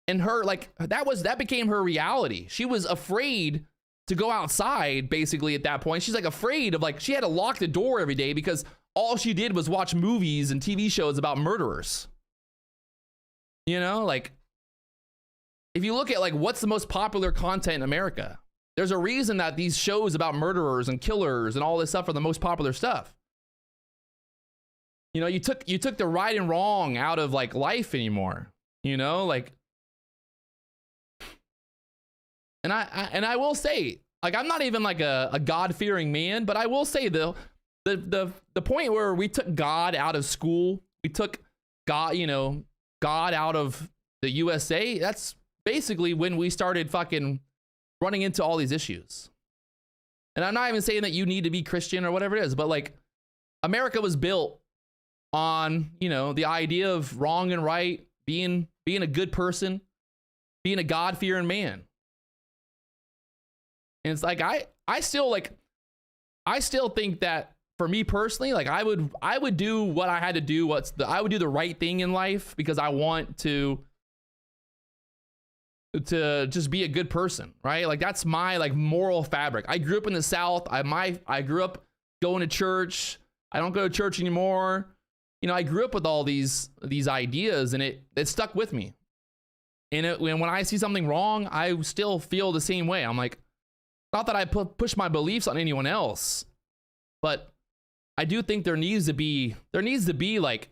And her, like, that became her reality. She was afraid to go outside, basically, at that point. She's like afraid of, like, she had to lock the door every day because all she did was watch movies and TV shows about murderers. You know, like, if you look at, like, what's the most popular content in America, there's a reason that these shows about murderers and killers and all this stuff are the most popular stuff. You know, you took the right and wrong out of, like, life anymore. You know, like, and I will say, like, I'm not even like a God-fearing man, but I will say though, the point where we took God out of school, we took God, you know, God out of the USA, that's basically when we started fucking running into all these issues. And I'm not even saying that you need to be Christian or whatever it is, but like, America was built on, you know, the idea of wrong and right, being a good person, being a God-fearing man. And it's like, I still think that for me personally, like I would do what I had to do. I would do the right thing in life because I want to just be a good person, right? Like that's my like moral fabric. I grew up in the South. I grew up going to church. I don't go to church anymore. You know, I grew up with all these ideas, and it stuck with me. And when I see something wrong, I still feel the same way. I'm like, not that I push my beliefs on anyone else, but I do think there needs to be like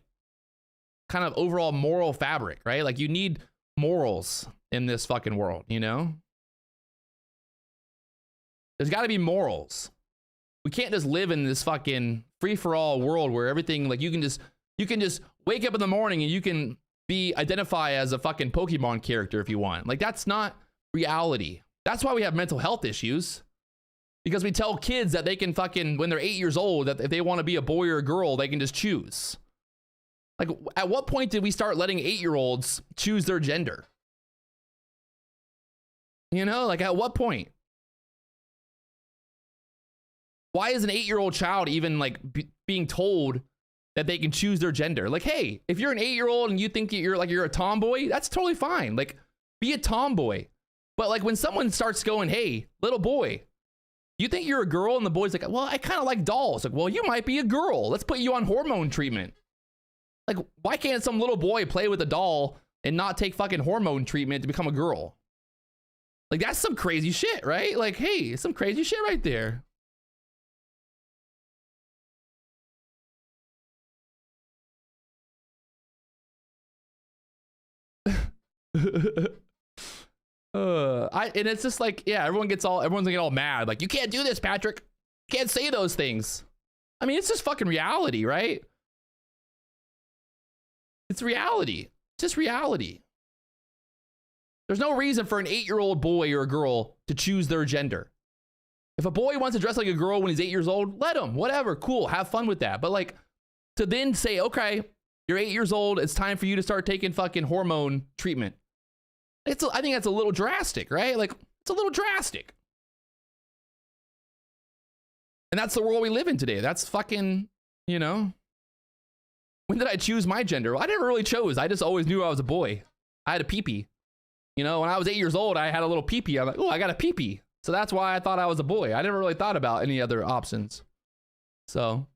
kind of overall moral fabric, right? Like you need morals in this fucking world, you know? There's got to be morals. We can't just live in this fucking free-for-all world where everything, like you can just wake up in the morning and you can identify as a fucking Pokemon character if you want. Like that's not reality. That's why we have mental health issues, because we tell kids that they can fucking, when they're 8 years old, that if they want to be a boy or a girl, they can just choose. Like at what point did we start letting 8-year-olds choose their gender? You know, like at what point? Why is an 8-year-old child even like being told that they can choose their gender? Like, hey, if you're an 8-year-old and you think you're a tomboy, that's totally fine. Like, be a tomboy. But like when someone starts going, hey, little boy, you think you're a girl? And the boy's like, well, I kind of like dolls. Like, well, you might be a girl. Let's put you on hormone treatment. Like, why can't some little boy play with a doll and not take fucking hormone treatment to become a girl? Like, that's some crazy shit, right? Like, hey, some crazy shit right there. And it's just like, yeah, everyone's gonna get all mad. Like, you can't do this, Patrick. You can't say those things. I mean, it's just fucking reality, right? It's reality. It's just reality. There's no reason for an 8-year-old boy or a girl to choose their gender. If a boy wants to dress like a girl when he's 8 years old, let him, whatever, cool, have fun with that. But like, to then say, okay, you're 8 years old, it's time for you to start taking fucking hormone treatment. I think that's a little drastic, right? Like, it's a little drastic. And that's the world we live in today. That's fucking, you know. When did I choose my gender? Well, I never really chose. I just always knew I was a boy. I had a peepee. You know, when I was 8 years old, I had a little peepee. I'm like, oh, I got a peepee. So that's why I thought I was a boy. I never really thought about any other options. So.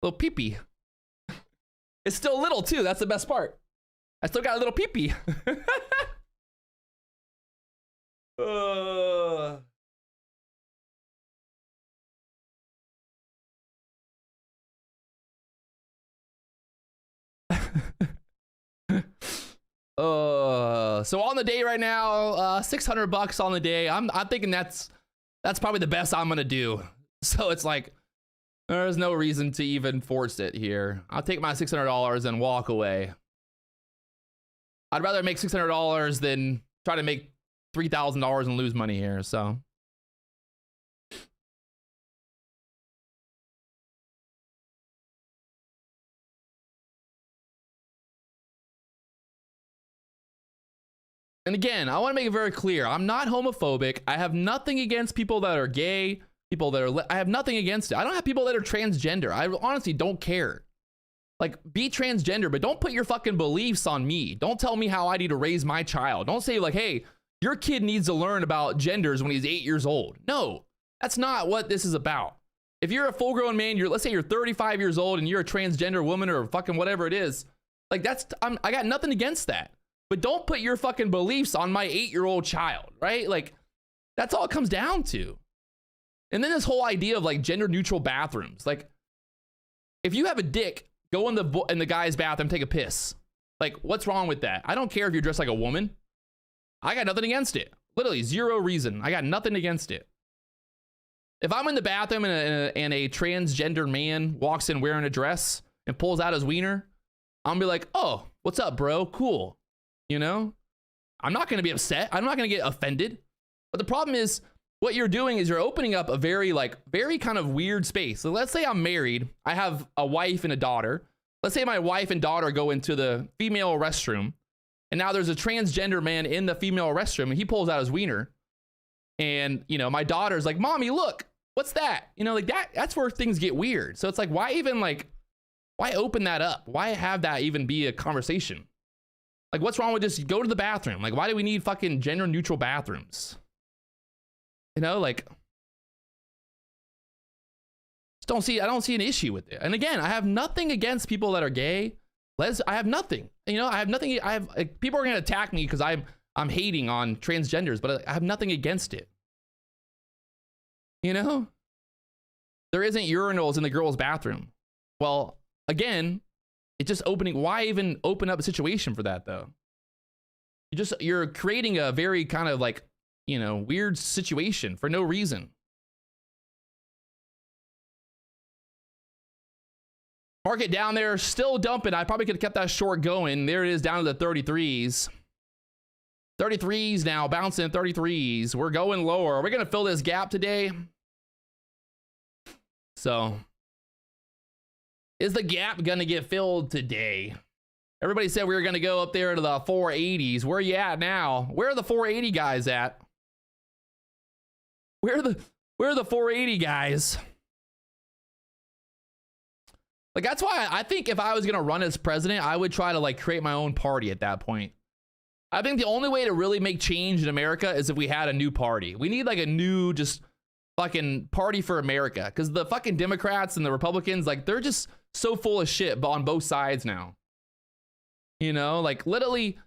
Little peepee. It's still little too. That's the best part. I still got a little peepee. So on the day right now, $600 on the day. I'm thinking that's probably the best I'm gonna do. So it's like, there's no reason to even force it here. I'll take my $600 and walk away. I'd rather make $600 than try to make $3,000 and lose money here, so. And again, I want to make it very clear. I'm not homophobic. I have nothing against people that are gay. People that are, I have nothing against it. I don't have people that are transgender. I honestly don't care. Like, be transgender, but don't put your fucking beliefs on me. Don't tell me how I need to raise my child. Don't say like, hey, your kid needs to learn about genders when he's 8 years old. No, that's not what this is about. If you're a full grown man, let's say you're 35 years old and you're a transgender woman or fucking whatever it is, like I got nothing against that. But don't put your fucking beliefs on my 8-year-old child, right? Like, that's all it comes down to. And then this whole idea of like gender neutral bathrooms. Like, if you have a dick, go in the guy's bathroom, take a piss. Like, what's wrong with that? I don't care if you're dressed like a woman. I got nothing against it. Literally, zero reason. I got nothing against it. If I'm in the bathroom and a transgender man walks in wearing a dress and pulls out his wiener, I'm gonna be like, oh, what's up, bro? Cool. You know? I'm not gonna be upset. I'm not gonna get offended. But the problem is, what you're doing is you're opening up a very kind of weird space. So let's say I'm married. I have a wife and a daughter. Let's say my wife and daughter go into the female restroom, and now there's a transgender man in the female restroom, and he pulls out his wiener. And, you know, my daughter's like, Mommy, look, what's that? You know, like that's where things get weird. So it's like, why open that up? Why have that even be a conversation? Like, what's wrong with just go to the bathroom? Like, why do we need fucking gender neutral bathrooms? You know, like, I don't see an issue with it. And again, I have nothing against people that are gay. I have nothing. You know, I have nothing. People are going to attack me because I'm hating on transgenders, but I have nothing against it. You know, there isn't urinals in the girls' bathroom. Well, again, it's just opening. Why even open up a situation for that though? You're creating a very kind of like, you know, weird situation for no reason. Market down there, still dumping. I probably could have kept that short going. There it is, down to the 33s. 33s now, bouncing 33s. We're going lower. We're going to fill this gap today. So, is the gap going to get filled today? Everybody said we were going to go up there to the 480s. Where are you at now? Where are the 480 guys at? Where are the 480 guys? Like, that's why I think if I was going to run as president, I would try to like create my own party at that point. I think the only way to really make change in America is if we had a new party. We need like a new just fucking party for America, because the fucking Democrats and the Republicans, like, they're just so full of shit on both sides now. You know, like literally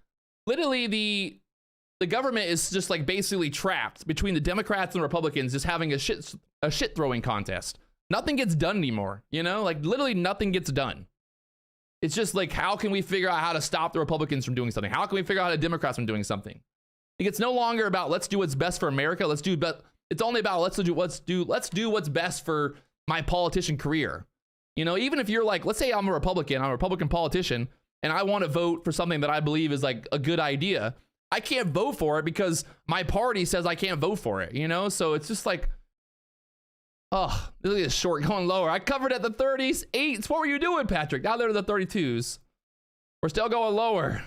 the government is just like basically trapped between the Democrats and the Republicans, just having a shit throwing contest. Nothing gets done anymore, you know? Like, literally nothing gets done. It's just like, how can we figure out how to stop the Republicans from doing something? How can we figure out how the Democrats from doing something? Like, it's no longer about let's do what's best for America. It's only about let's do what's best for my politician career. You know, even if you're like, let's say I'm a Republican politician, and I want to vote for something that I believe is like a good idea. I can't vote for it because my party says I can't vote for it, you know? So it's just like, oh, look at this short going lower. I covered at the 30s, 8s. What were you doing, Patrick? Now they're the 32s. We're still going lower.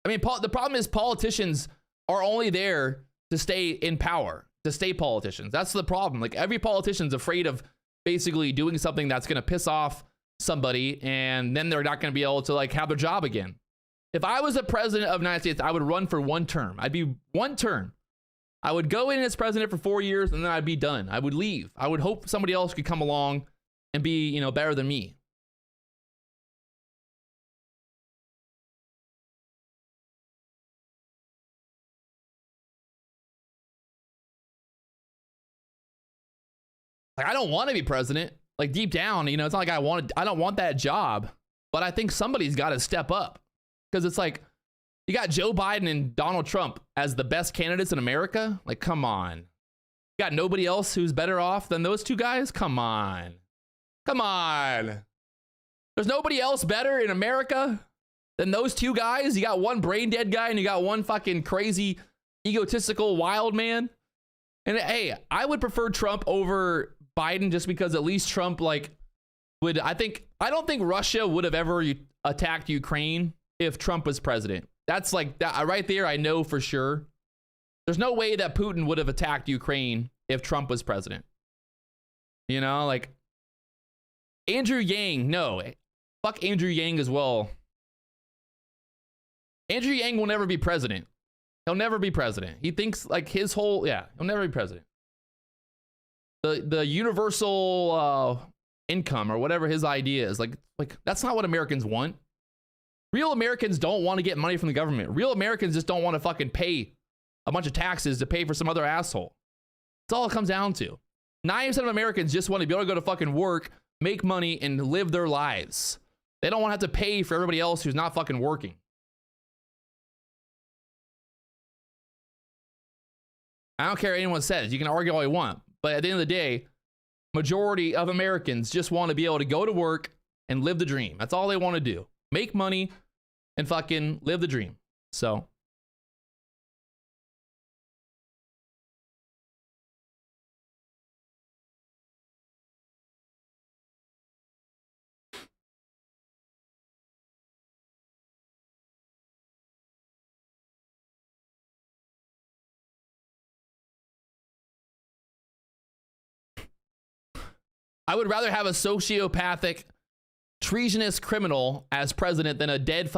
I mean, the problem is politicians are only there to stay in power, to stay politicians. That's the problem. Like, every politician's afraid of basically doing something that's going to piss off somebody, and then they're not going to be able to like have their job again. If I was a president of the United States, I would run for one term. I'd be one term. I would go in as president for 4 years, and then I'd be done. I would leave. I would hope somebody else could come along and be, you know, better than me. Like, I don't want to be president. Like, deep down, you know, it's not like I don't want that job, but I think somebody's got to step up, because it's like, you got Joe Biden and Donald Trump as the best candidates in America. Like, come on. You got nobody else who's better off than those two guys? Come on. Come on. There's nobody else better in America than those two guys? You got one brain dead guy and you got one fucking crazy, egotistical, wild man. And hey, I would prefer Trump over Biden, just because at least Trump, like, I don't think Russia would have ever attacked Ukraine if Trump was president. That's like that right there. I know for sure. There's no way that Putin would have attacked Ukraine if Trump was president. You know, like Andrew Yang. No, fuck Andrew Yang as well. Andrew Yang will never be president. He'll never be president. He thinks like his whole, yeah, he'll never be president. The universal income or whatever his idea is, like that's not what Americans want. Real Americans don't want to get money from the government. Real Americans just don't want to fucking pay a bunch of taxes to pay for some other asshole. That's all it comes down to. 90% of Americans just want to be able to go to fucking work, make money, and live their lives. They don't want to have to pay for everybody else who's not fucking working. I don't care what anyone says. You can argue all you want. But at the end of the day, majority of Americans just want to be able to go to work and live the dream. That's all they want to do. Make money and fucking live the dream. So I would rather have a sociopathic, treasonous criminal as president than a dead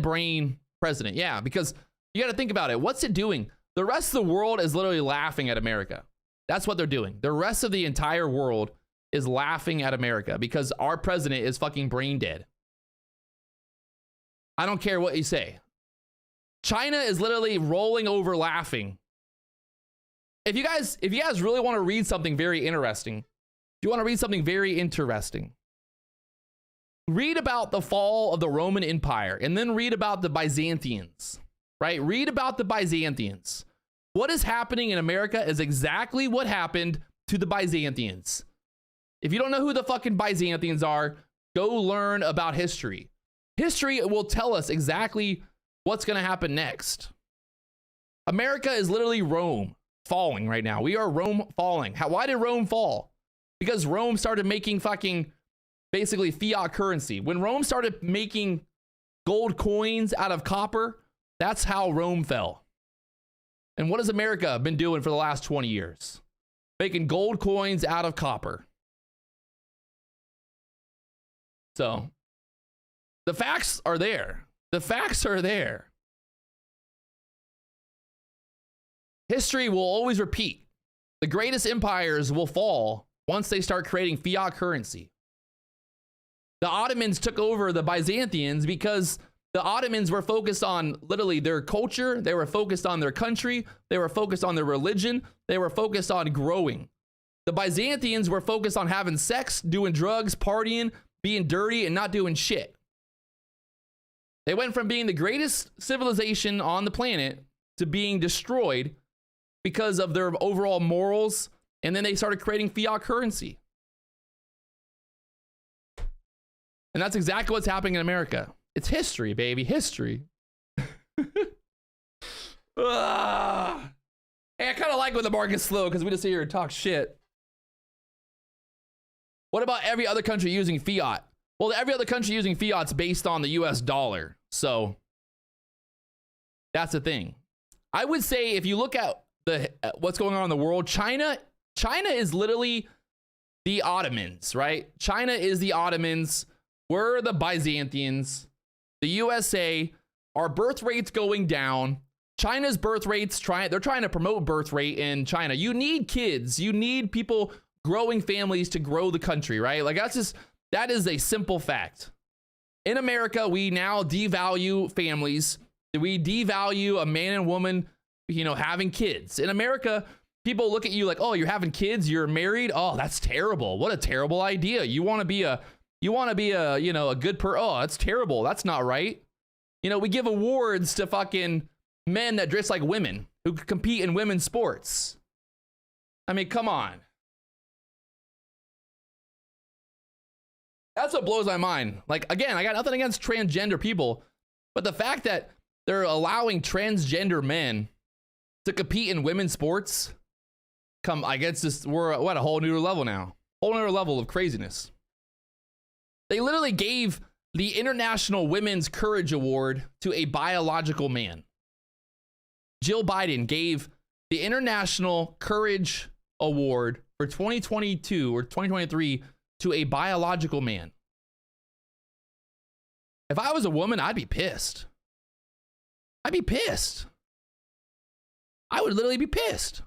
brain president. Yeah, because you got to think about it. What's it doing? The rest of the world is literally laughing at America. That's what they're doing. The rest of the entire world is laughing at America because our president is fucking brain dead. I don't care what you say. China is literally rolling over laughing. If you guys really want to read something very interesting, read about the fall of the Roman Empire and then read about the Byzantines, right? Read about the Byzantines. What is happening in America is exactly what happened to the Byzantines. If you don't know who the fucking Byzantines are, go learn about history. History will tell us exactly what's going to happen next. America is literally Rome falling right now. We are Rome falling. Why did Rome fall? Because Rome started making fucking basically fiat currency. When Rome started making gold coins out of copper, that's how Rome fell. And what has America been doing for the last 20 years? Making gold coins out of copper. So the facts are there. The facts are there. History will always repeat. The greatest empires will fall once they start creating fiat currency. The Ottomans took over the Byzantines because the Ottomans were focused on literally their culture. They were focused on their country. They were focused on their religion. They were focused on growing. The Byzantines were focused on having sex, doing drugs, partying, being dirty, and not doing shit. They went from being the greatest civilization on the planet to being destroyed because of their overall morals. And then they started creating fiat currency. And that's exactly what's happening in America. It's history, baby. History. Hey, I kind of like when the market's slow because we just sit here and talk shit. What about every other country using fiat? Well, every other country using fiat's based on the US dollar. So that's the thing. I would say if you look at what's going on in the world, China is literally the Ottomans, right? China is the Ottomans. We're the Byzantines. The USA, our birth rate's going down. China's birth rate's they're trying to promote birth rate in China. You need kids. You need people growing families to grow the country, right? Like that is a simple fact. In America, we now devalue families. We devalue a man and woman, having kids. In America, people look at you like, oh, you're having kids, you're married. Oh, that's terrible. What a terrible idea. You want to be a good oh, that's terrible. That's not right. We give awards to fucking men that dress like women who compete in women's sports. I mean, come on. That's what blows my mind. Like, again, I got nothing against transgender people, but the fact that they're allowing transgender men to compete in women's sports, I guess we're at a whole new level now. Whole new level of craziness. They literally gave the International Women's Courage Award to a biological man. Jill Biden gave the International Courage Award for 2022 or 2023 to a biological man. If I was a woman, I'd be pissed. I'd be pissed. I would literally be pissed.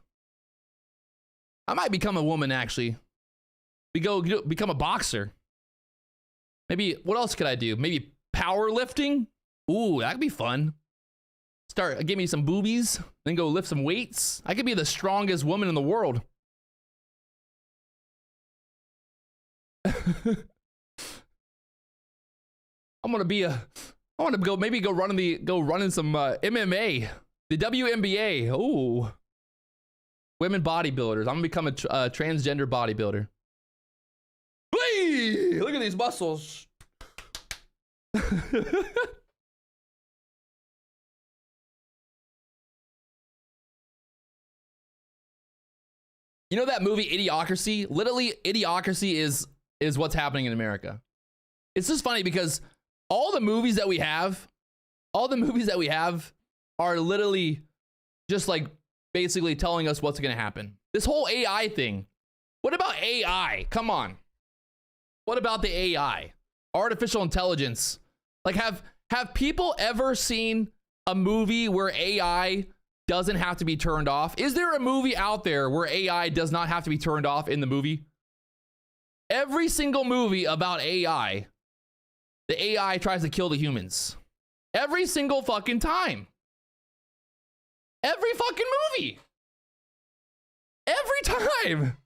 I might become a woman, actually. Become a boxer. Maybe, what else could I do? Maybe powerlifting? Ooh, that could be fun. start, give me some boobies, then go lift some weights. I could be the strongest woman in the world. I'm gonna be a, I want to go maybe go running some MMA, the WNBA. Oh, women bodybuilders. I'm gonna become a transgender bodybuilder. Whee! Look at these muscles. You know that movie Idiocracy? Literally, Idiocracy is what's happening in America. It's just funny because all the movies that we have are literally just like basically telling us what's going to happen. This whole AI thing. What about AI? Come on. What about the AI? Artificial intelligence. Like have people ever seen a movie where AI doesn't have to be turned off? Is there a movie out there where AI does not have to be turned off in the movie? Every single movie about AI, the AI tries to kill the humans. Every single fucking time. Every fucking movie. Every time.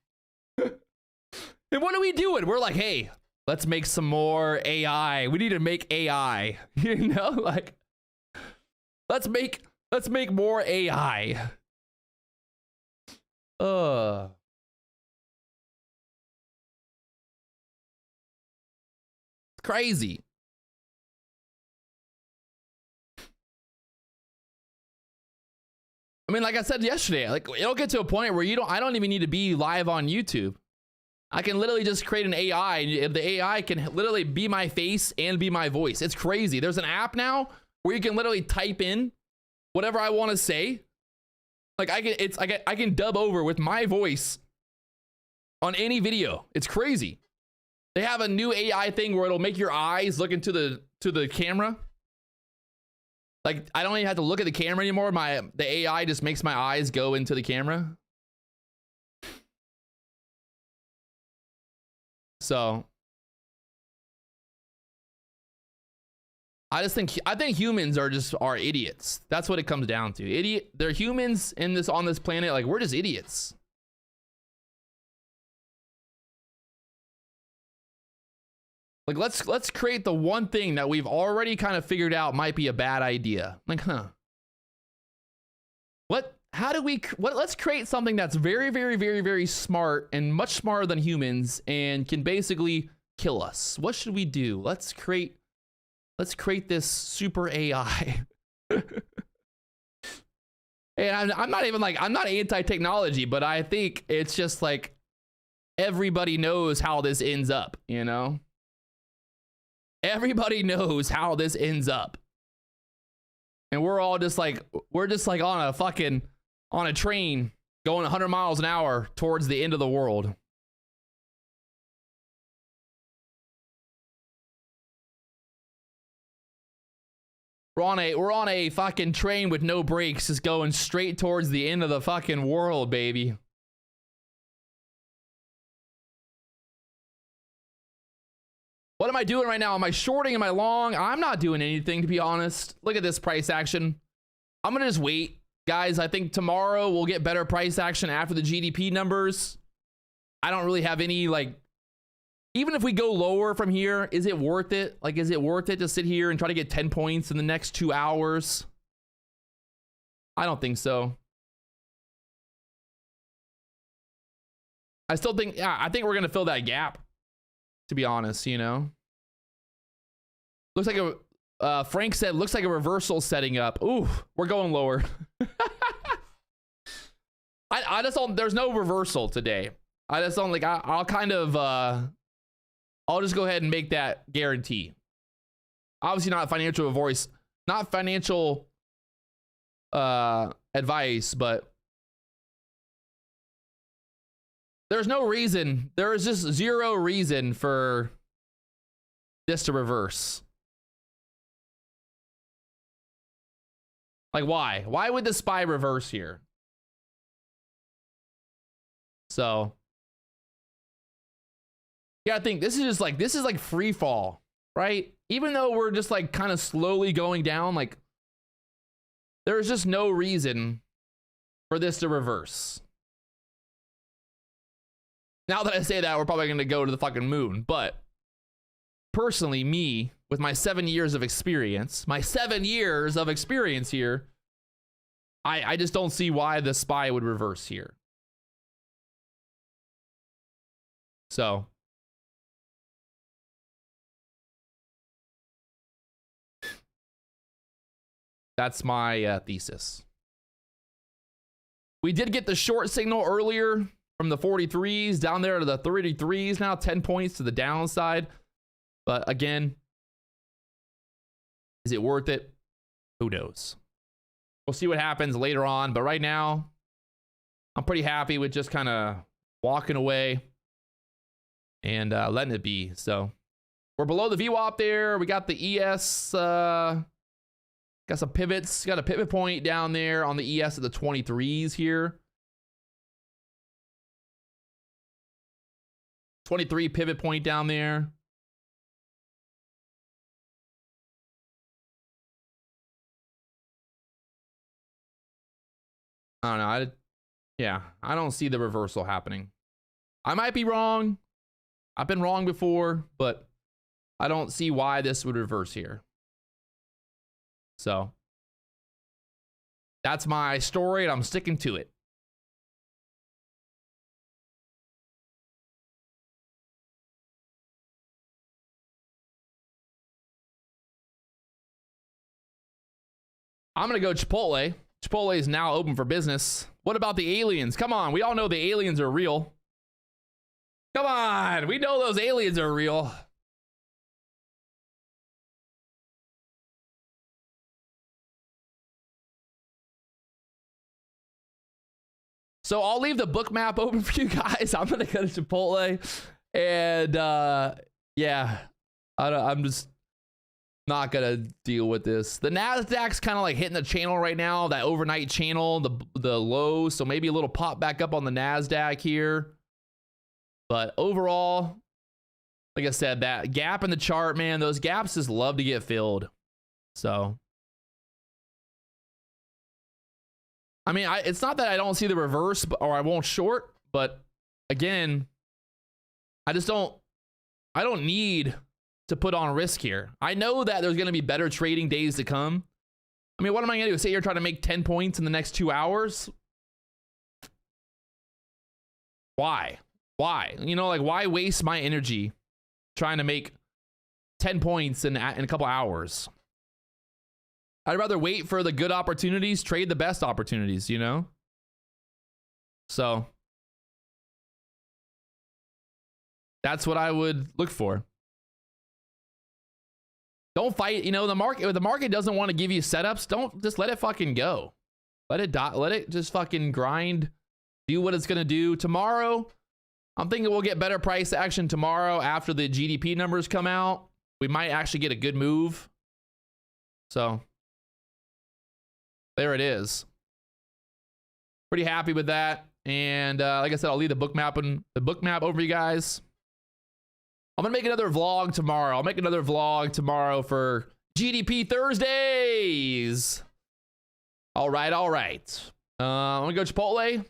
And what are we doing? We're like, hey, let's make some more AI. We need to make AI. You know, like, let's make more AI. Crazy. I mean, like I said yesterday, like it'll get to a point where I don't even need to be live on YouTube. I can literally just create an AI, and the AI can literally be my face and be my voice. It's crazy. There's an app now where you can literally type in whatever I want to say. Like I can dub over with my voice on any video. It's crazy. They have a new AI thing where it'll make your eyes look into the camera. Like I don't even have to look at the camera anymore. The AI just makes my eyes go into the camera. So I think humans are idiots. That's what it comes down to. They're humans on this planet. Like we're just idiots. Like let's create the one thing that we've already kind of figured out might be a bad idea. Like, let's create something that's very, very, very, very smart and much smarter than humans and can basically kill us. What should we do? Let's create this super AI. And I'm not anti-technology, but I think it's just like everybody knows how this ends up, you know? Everybody knows how this ends up. And we're just like on a train going 100 miles an hour towards the end of the world. We're on a fucking train with no brakes, just going straight towards the end of the fucking world, baby. What am I doing right now? Am I shorting? Am I long? I'm not doing anything, to be honest. Look at this price action. I'm gonna just wait. Guys, I think tomorrow we'll get better price action after the GDP numbers. I don't really have any, like, even if we go lower from here, is it worth it? Like, is it worth it to sit here and try to get 10 points in the next 2 hours? I don't think so. I still think, yeah, I think we're going to fill that gap, to be honest, you know? Looks like Frank said, looks like a reversal setting up. Ooh, we're going lower. I just don't, there's no reversal today. I just don't like, I'll kind of, I'll just go ahead and make that guarantee. Obviously not financial advice, not financial advice, but there's no reason. There is just zero reason for this to reverse. Like, why? Why would the SPY reverse here? So, yeah, I think this is like free fall, right? Even though we're just like kind of slowly going down, like There's just no reason for this to reverse. Now that I say that, we're probably going to go to the fucking moon. But personally, me, with my 7 years of experience, here, I just don't see why the SPY would reverse here. So that's my thesis. We did get the short signal earlier from the 43s down there to the 33s now, 10 points to the downside. But again, is it worth it? Who knows? We'll see what happens later on. But right now, I'm pretty happy with just kind of walking away and letting it be. So we're below the VWAP there. We got the ES, got some pivots. Got a pivot point down there on the ES at the 23s here. 23 pivot point down there. I don't know. I don't see the reversal happening. I might be wrong. I've been wrong before, but I don't see why this would reverse here. So that's my story, and I'm sticking to it. I'm going to go Chipotle. Chipotle is now open for business. What about the aliens? Come on. We all know the aliens are real. Come on. We know those aliens are real. So I'll leave the book map open for you guys. I'm going to go to Chipotle. And yeah, I'm just not gonna deal with this. The Nasdaq's kind of like hitting the channel right now, that overnight channel, the low. So maybe a little pop back up on the Nasdaq here. But overall, like I said, that gap in the chart, man, those gaps just love to get filled. So I mean, it's not that I don't see the reverse or I won't short, but again, I don't need to put on risk here. I know that there's going to be better trading days to come. I mean, what am I going to do? Say you're trying to make 10 points in the next 2 hours? Why? You know, like, why waste my energy trying to make 10 points in a couple hours? I'd rather wait for the good opportunities, trade the best opportunities, you know? So that's what I would look for. Don't fight, you know, the market. If the market doesn't want to give you setups, don't just let it fucking go. Let it just fucking grind, do what it's going to do. Tomorrow, I'm thinking we'll get better price action tomorrow after the GDP numbers come out. We might actually get a good move. So there it is. Pretty happy with that. And like I said, I'll leave the book map over you guys. I'm gonna make another vlog tomorrow. I'll make another vlog tomorrow for GDP Thursdays. All right. I'm gonna go Chipotle. I'm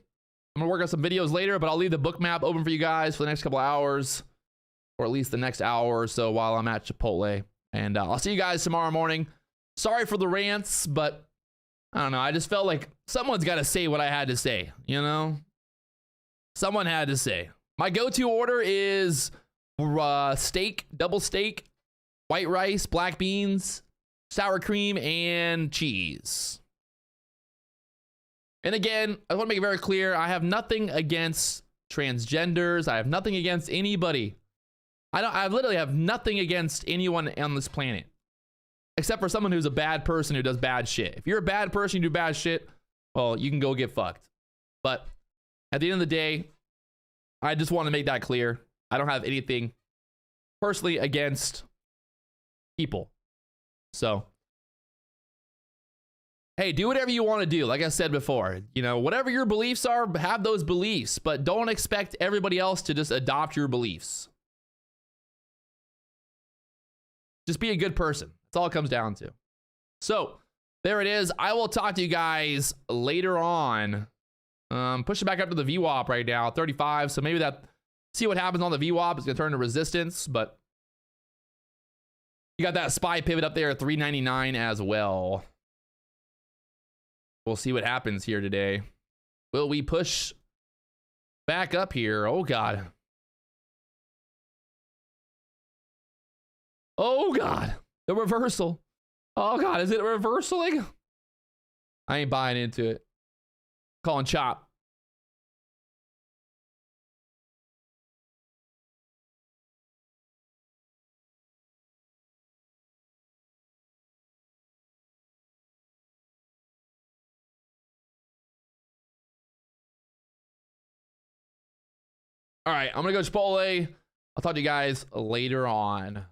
gonna work on some videos later, but I'll leave the book map open for you guys for the next couple of hours, or at least the next hour or so while I'm at Chipotle. And I'll see you guys tomorrow morning. Sorry for the rants, but I don't know. I just felt like someone's got to say what I had to say. You know, someone had to say. My go-to order is steak, double steak, white rice, black beans, sour cream, and cheese. And again, I want to make it very clear, I have nothing against transgenders. I have nothing against anybody. I literally have nothing against anyone on this planet, except for someone who's a bad person who does bad shit. If you're a bad person, you do bad shit, well, you can go get fucked. But at the end of the day, I just want to make that clear. I don't have anything personally against people. So, hey, do whatever you want to do. Like I said before, you know, whatever your beliefs are, have those beliefs, but don't expect everybody else to just adopt your beliefs. Just be a good person. That's all it comes down to. So, There it is. I will talk to you guys later on. Push it back up to the VWAP right now, 35. So maybe that, see what happens on the VWAP. It's gonna turn to resistance, but you got that SPY pivot up there at 399 as well. We'll see what happens here today. Will we push back up here? Oh God. Oh God, the reversal. Oh God, is it reversaling? I ain't buying into it. Calling chop. All right, I'm gonna go Chipotle. I'll talk to you guys later on.